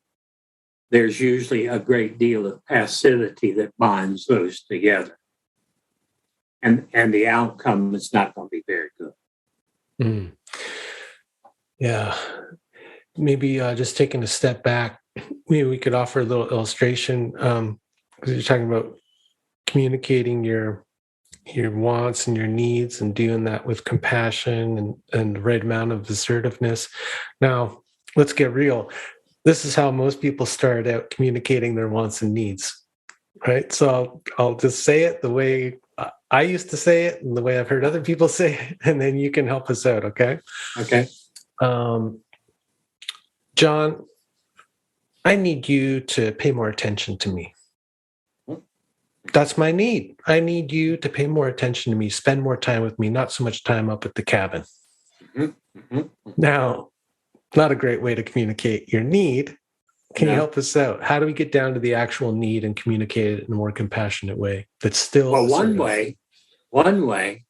there's usually a great deal of passivity that binds those together. And the outcome is not going to be very good. Mm. Yeah. Maybe just taking a step back, maybe we could offer a little illustration, because you're talking about communicating your wants and your needs and doing that with compassion and the right amount of assertiveness. Now, let's get real. This is how most people start out communicating their wants and needs, right? So I'll just say it the way I used to say it and the way I've heard other people say it, and then you can help us out, okay? Okay. John, I need you to pay more attention to me. That's my need. I need you to pay more attention to me, spend more time with me, not so much time up at the cabin. Now, not a great way to communicate your need. Can you help us out? How do we get down to the actual need and communicate it in a more compassionate way that's still assertive? One way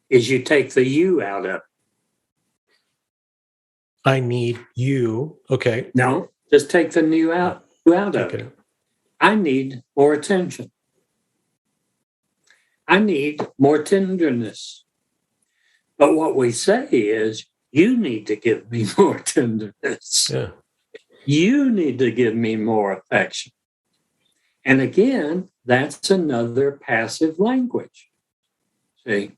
is you take the you out of it. I need you. Okay. No, just take the you out of it. I need more attention. I need more tenderness. But what we say is, you need to give me more tenderness. Yeah. You need to give me more affection. And again, that's another passive language. See?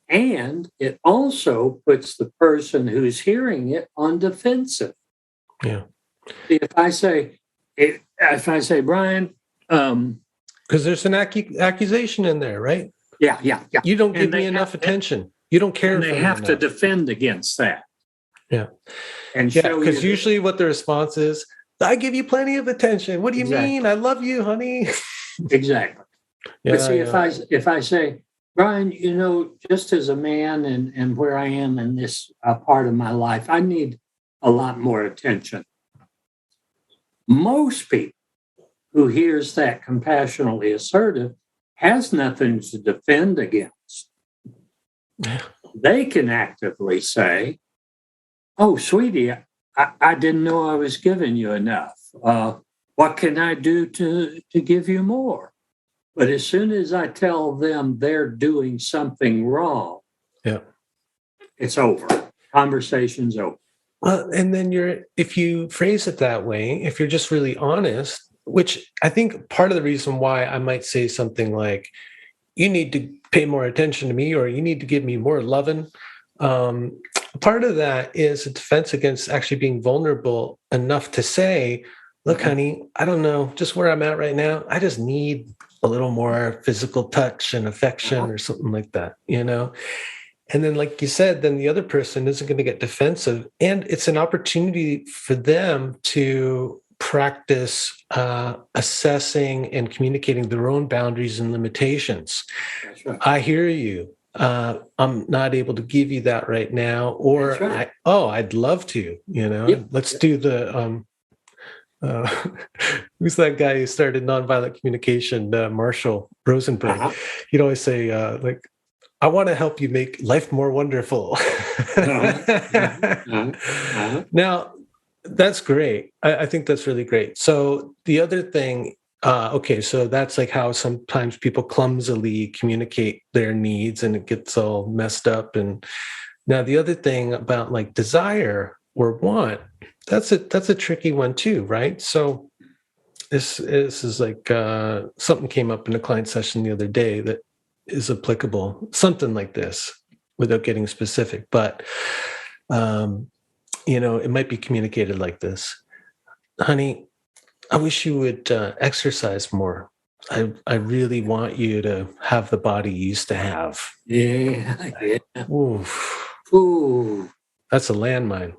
And it also puts the person who's hearing it on defensive. Yeah. If I say, Brian, because there's an accusation in there, right? Yeah. You don't give me enough attention. You don't care. And they have to defend against that. Yeah. And because usually what the response is, I give you plenty of attention. What do you mean? I love you, honey. Exactly. But see, if I say, Brian, just as a man and where I am in this part of my life, I need a lot more attention. Most people who hears that compassionately assertive has nothing to defend against. They can actively say, oh, sweetie, I didn't know I was giving you enough. What can I do to give you more? But as soon as I tell them they're doing something wrong, Yeah. it's over. Conversation's over. Well, and then if you phrase it that way, if you're just really honest, which I think part of the reason why I might say something like, you need to pay more attention to me, or you need to give me more loving. Part of that is a defense against actually being vulnerable enough to say, look, honey, I don't know, just where I'm at right now, I just need a little more physical touch and affection or something like that, And then, like you said, then the other person isn't going to get defensive. And it's an opportunity for them to practice assessing and communicating their own boundaries and limitations. That's right. I hear you. I'm not able to give you that right now. Or, Right. I'd love to, Yep. Let's do the, who's that guy who started nonviolent communication, Marshall Rosenberg? He'd always say, I want to help you make life more wonderful. Now, that's great. I think that's really great. So the other thing, so that's like how sometimes people clumsily communicate their needs and it gets all messed up. And now the other thing about like desire or want, that's a tricky one too, right? So this is like something came up in a client session the other day that is applicable, something like this, without getting specific, but it might be communicated like this. Honey, I wish you would exercise more. I really want you to have the body you used to have. Yeah. Oof. Ooh. That's a landmine.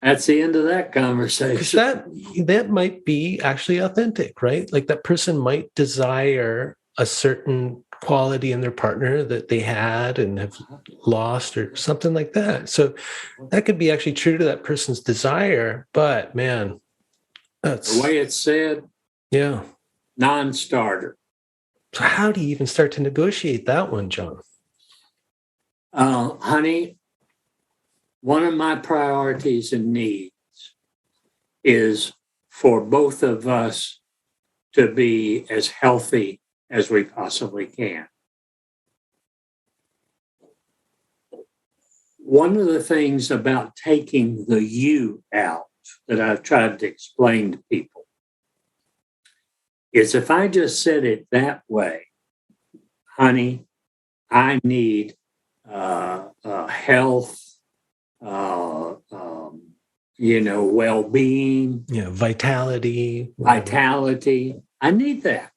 That's the end of that conversation. That might be actually authentic, right? Like that person might desire a certain quality in their partner that they had and have lost or something like that. So that could be actually true to that person's desire, but man, that's the way it's said. Yeah. Non-starter. So how do you even start to negotiate that one, John? Honey, one of my priorities and needs is for both of us to be as healthy as we possibly can. One of the things about taking the you out that I've tried to explain to people is if I just said it that way, honey, I need health, well-being, vitality. I need that.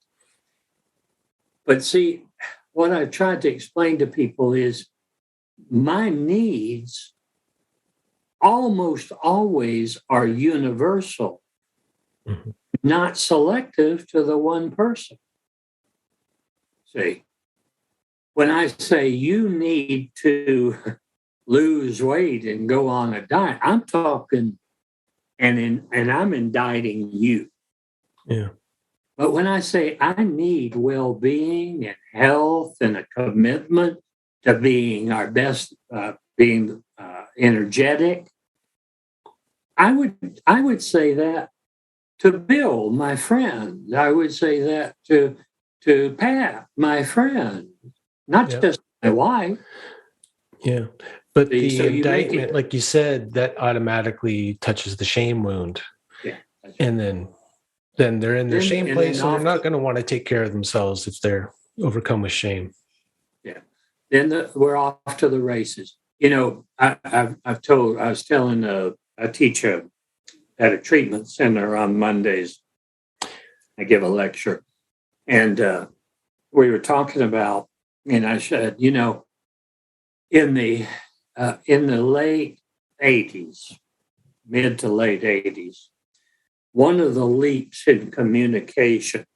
But see, what I've tried to explain to people is my needs almost always are universal, not selective to the one person. See, when I say you need to lose weight and go on a diet, I'm talking and I'm indicting you. Yeah. But when I say I need well-being and health and a commitment to being our best, being energetic, I would say that to Bill, my friend. I would say that to Pat, my friend, not just my wife. Yeah. But the indictment, like you said, that automatically touches the shame wound. Yeah. And then they're in their shame place and they're not going to want to take care of themselves if they're overcome with shame. Yeah. Then we're off to the races. I was telling I teach at a treatment center on Mondays. I give a lecture. And we were talking about, and I said, in the late 80s, mid to late 80s, one of the leaps in communication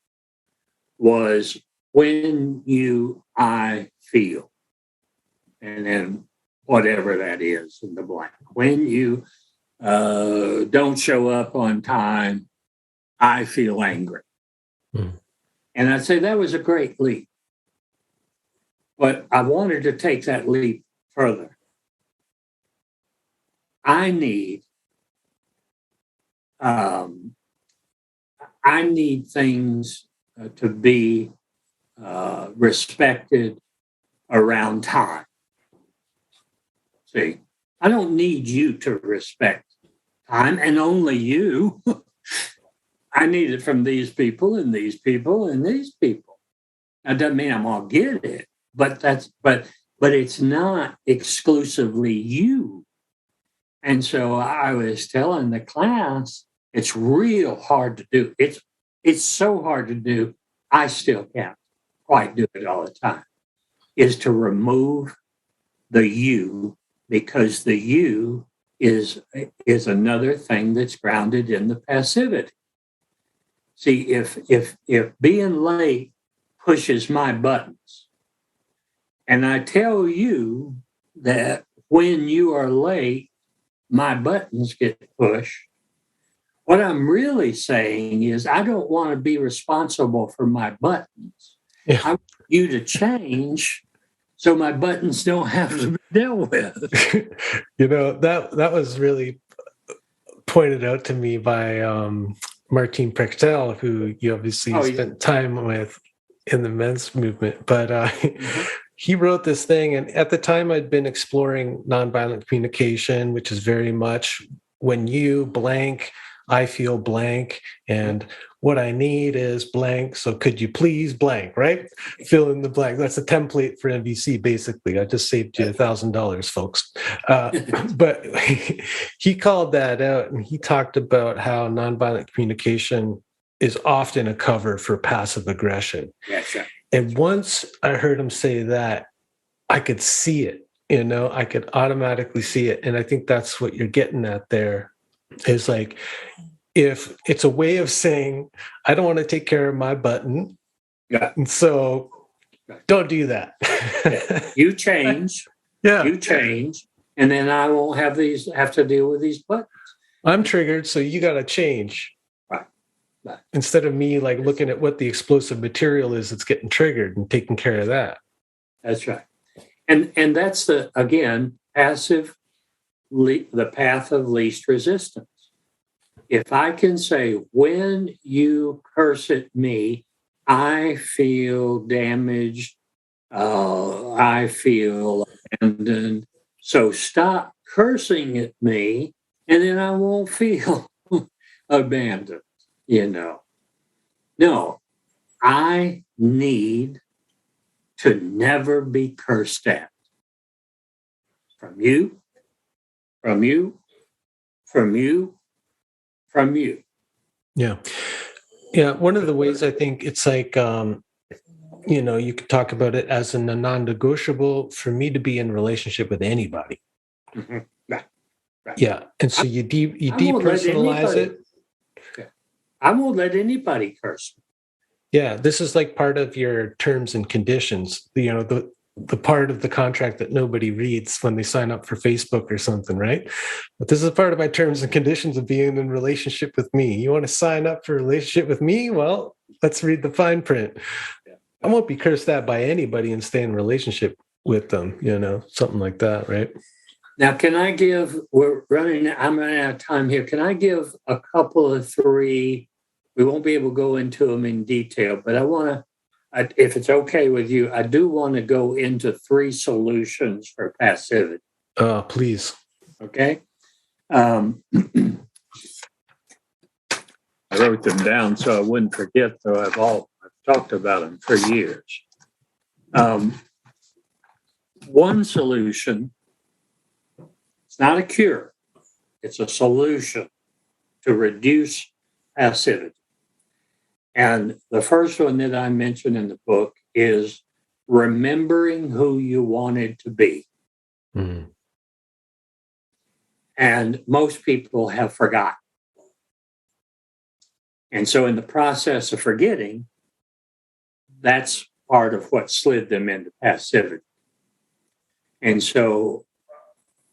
was when I feel, and then whatever that is in the blank. When you don't show up on time, I feel angry. And I'd say that was a great leap. But I wanted to take that leap further. I need I need things to be respected around time. See, I don't need you to respect time, and only you. I need it from these people and these people and these people. That doesn't mean I'm gonna get it, but it's not exclusively you. And so I was telling the class, it's real hard to do. It's so hard to do. I still can't quite do it all the time. Is to remove the you, because the you is another thing that's grounded in the passivity. See, if being late pushes my buttons, and I tell you that when you are late, my buttons get pushed, what I'm really saying is I don't want to be responsible for my buttons. Yeah. I want you to change so my buttons don't have to be dealt with. That was really pointed out to me by Martin Prechtel, who you obviously spent time with in the men's movement. But he wrote this thing, and at the time I'd been exploring nonviolent communication, which is very much when you blank, I feel blank, and what I need is blank. So could you please blank, right? Fill in the blank. That's a template for NVC, basically. I just saved you $1,000, folks. But he called that out, and he talked about how nonviolent communication is often a cover for passive aggression. Yes, sir. And once I heard him say that, I could see it, I could automatically see it. And I think that's what you're getting at there, is like, if it's a way of saying, I don't want to take care of my button. Yeah. And so don't do that. You change. Yeah. You change. And then I won't have to deal with these buttons. I'm triggered, so you got to change. Right. Instead of me like looking at what the explosive material is that's getting triggered and taking care of that. That's right. And that's the path of least resistance. If I can say, when you curse at me, I feel damaged, I feel abandoned, so stop cursing at me, and then I won't feel abandoned, No, I need to never be cursed at. From you, from you, from you, from you. Yeah. Yeah. One of the ways I think it's like, you could talk about it as a non-negotiable for me to be in relationship with anybody. Mm-hmm. Right. Yeah. And so you depersonalize it. I won't let anybody curse me. Yeah. This is like part of your terms and conditions, the part of the contract that nobody reads when they sign up for Facebook or something, right? But this is part of my terms and conditions of being in relationship with me. You want to sign up for a relationship with me? Well, let's read the fine print. Yeah. I won't be cursed at by anybody and stay in relationship with them, something like that, right? Now, I'm running out of time here. Can I give a couple of three? We won't be able to go into them in detail, but I want to, if it's okay with you, I do want to go into 3 solutions for passivity. Please. Okay. I wrote them down so I wouldn't forget, though I've talked about them for years. One solution, it's not a cure, it's a solution to reduce passivity. And the first one that I mentioned in the book is remembering who you wanted to be. Mm. And most people have forgotten. And so in the process of forgetting, that's part of what slid them into passivity. And so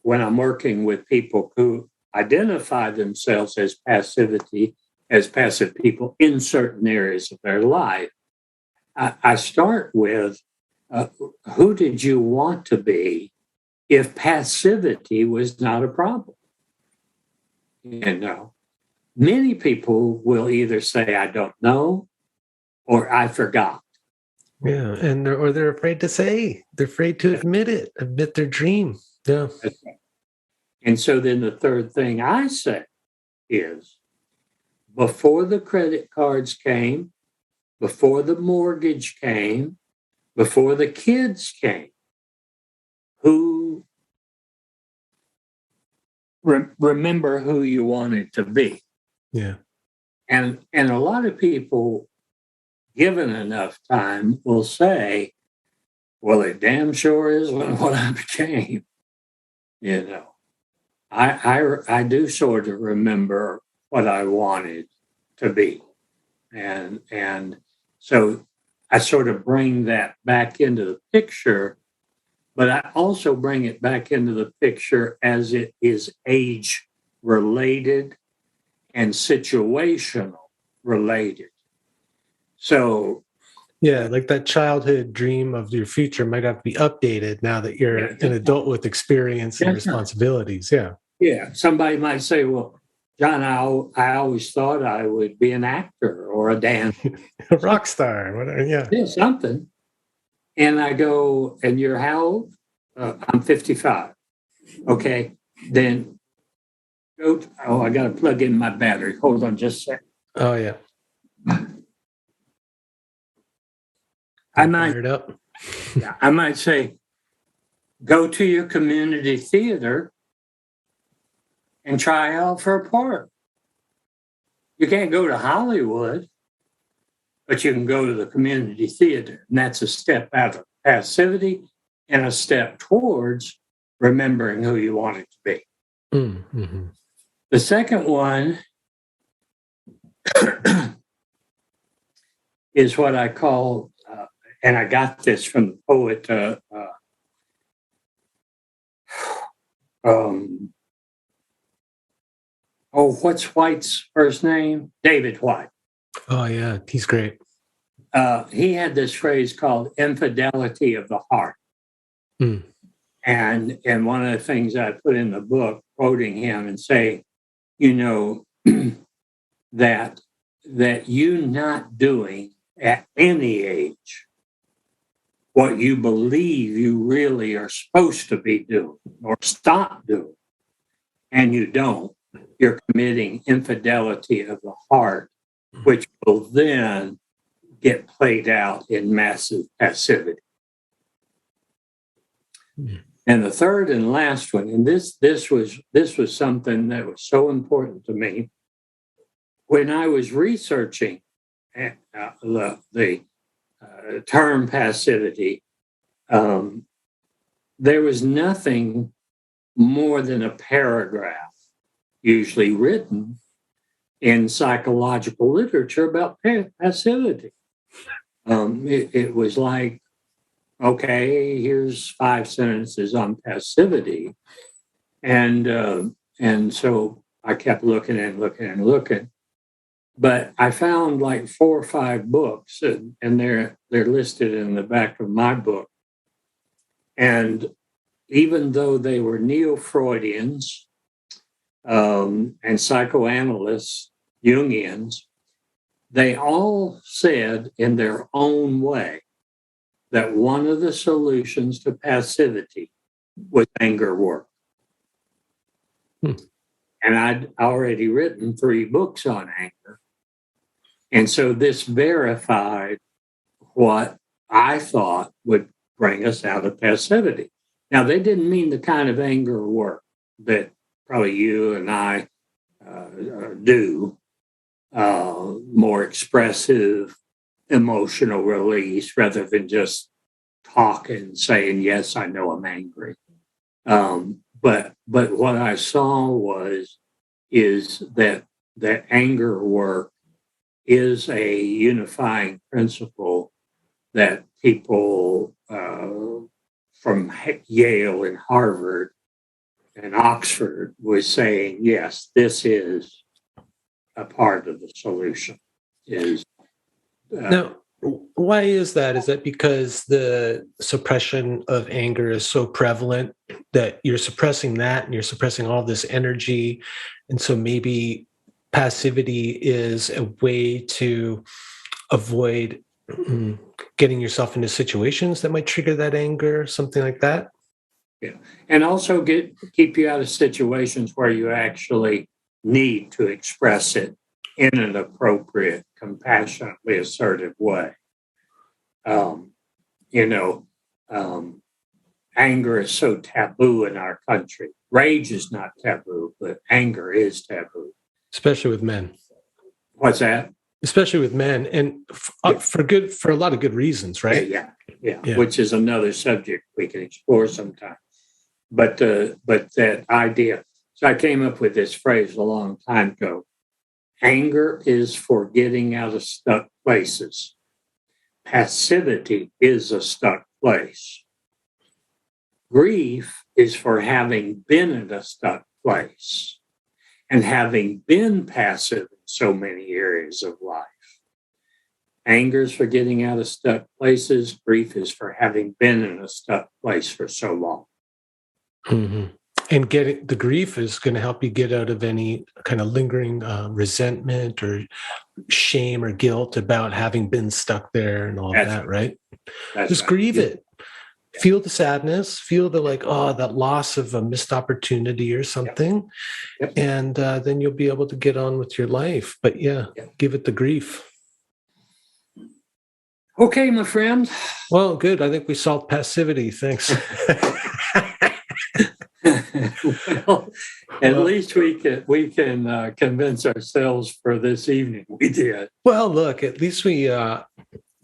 when I'm working with people who identify themselves as passive people in certain areas of their life, I start with who did you want to be if passivity was not a problem? many people will either say, I don't know, or I forgot. Yeah, and they're afraid to say. They're afraid to admit their dream. Yeah. And so then the third thing I say is, before the credit cards came, before the mortgage came, before the kids came, remember who you wanted to be. Yeah. And a lot of people, given enough time, will say, well, it damn sure isn't what I became. You know, I do sort of remember what I wanted to be. And so I sort of bring that back into the picture, but I also bring it back into the picture as it is age related and situational related. So, yeah, like that childhood dream of your future might have to be updated now that you're an adult with experience and responsibilities. Yeah. Yeah. Somebody might say, well, John, I always thought I would be an actor or a dancer. A rock star, whatever. Yeah. Yeah, something. And I go, and you're how old? I'm 55. Okay. Then go. I got to plug in my battery. Hold on just a second. Oh, yeah. I might, fired up. yeah, I might say, go to your community theater and try out for a part. You can't go to Hollywood, but you can go to the community theater. And that's a step out of passivity and a step towards remembering who you want it to be. Mm-hmm. The second one is what I call, and I got this from the poet, what's White's first name? David White. Oh, yeah, he's great. He had this phrase called infidelity of the heart. Mm. And one of the things I put in the book, quoting him and saying, you know, that you not doing at any age what you believe you really are supposed to be doing or stop doing, and you don't, you're committing infidelity of the heart, which will then get played out in massive passivity. Mm. And the third and last one, and this was something that was so important to me when I was researching the term passivity. There was nothing more than a paragraph, usually written in psychological literature, about passivity. It was like, okay, here's 5 sentences on passivity. And so I kept looking and looking and looking. But I found like 4 or 5 books, and they're listed in the back of my book. And even though they were neo-Freudians and psychoanalysts, Jungians, they all said in their own way that one of the solutions to passivity was anger work. And I'd already written 3 books on anger. And so this verified what I thought would bring us out of passivity. Now, they didn't mean the kind of anger work that probably you and I do, more expressive, emotional release, rather than just talking, saying, yes, I know I'm angry. But what I saw is that anger work is a unifying principle that people from Yale and Harvard and Oxford was saying, yes, this is a part of the solution. Now, why is that? Is that because the suppression of anger is so prevalent that you're suppressing that and you're suppressing all this energy? And so maybe passivity is a way to avoid getting yourself into situations that might trigger that anger, something like that. Yeah. And also keep you out of situations where you actually need to express it in an appropriate, compassionately assertive way. Anger is so taboo in our country. Rage is not taboo, but anger is taboo. Especially with men. What's that? Especially with men, and for a lot of good reasons, right? Yeah. Which is another subject we can explore sometime. But that idea. So I came up with this phrase a long time ago. Anger is for getting out of stuck places. Passivity is a stuck place. Grief is for having been in a stuck place and having been passive in so many areas of life. Anger is for getting out of stuck places. Grief is for having been in a stuck place for so long. Mm-hmm. And the grief is going to help you get out of any kind of lingering resentment or shame or guilt about having been stuck there and all of that, right? Just grieve it. Feel the sadness, feel the that loss of a missed opportunity or something. Yep. And then you'll be able to get on with your life. But give it the grief. Okay, my friend. Well, good. I think we solved passivity. Thanks. Well, at least we can convince ourselves for this evening we did. Well, look, at least we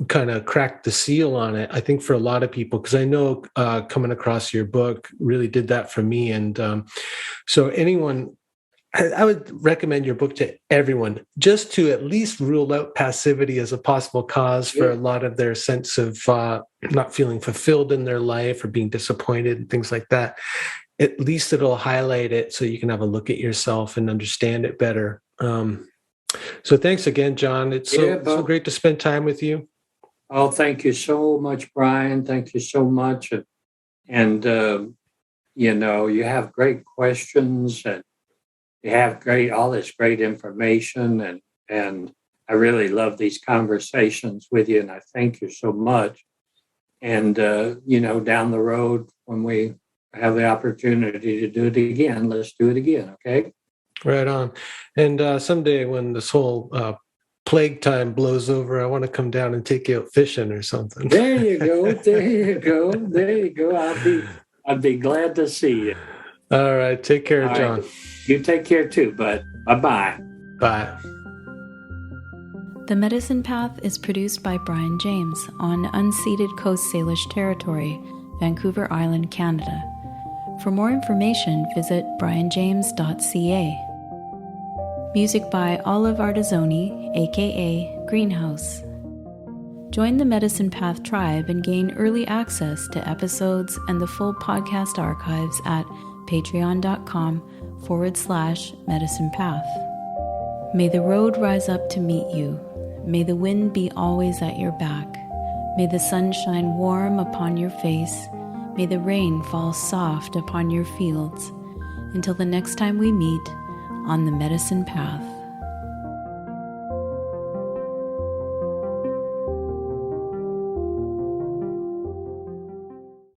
kind of cracked the seal on it. I think for a lot of people, because I know coming across your book really did that for me. And so anyone, I would recommend your book to everyone, just to at least rule out passivity as a possible cause for a lot of their sense of not feeling fulfilled in their life or being disappointed and things like that. At least it'll highlight it so you can have a look at yourself and understand it better. So thanks again, John. It's so great to spend time with you. Oh, thank you so much, Brian. Thank you so much. And you have great questions and you have all this great information. And I really love these conversations with you. And I thank you so much. And, down the road, when we have the opportunity to do it again, let's do it again. Okay. Right on. And someday when this whole plague time blows over, I want to come down and take you out fishing or something. There you go. I'd be glad to see you. All right. Take care, John. Right. You take care too, bud. Bye-bye. Bye. The Medicine Path is produced by Brian James on unceded Coast Salish territory, Vancouver Island, Canada. For more information, visit brianjames.ca. Music by Olive Artisoni, aka Greenhouse. Join the Medicine Path tribe and gain early access to episodes and the full podcast archives at patreon.com/Medicine Path. May the road rise up to meet you. May the wind be always at your back. May the sun shine warm upon your face. May the rain fall soft upon your fields. Until the next time we meet on the Medicine Path.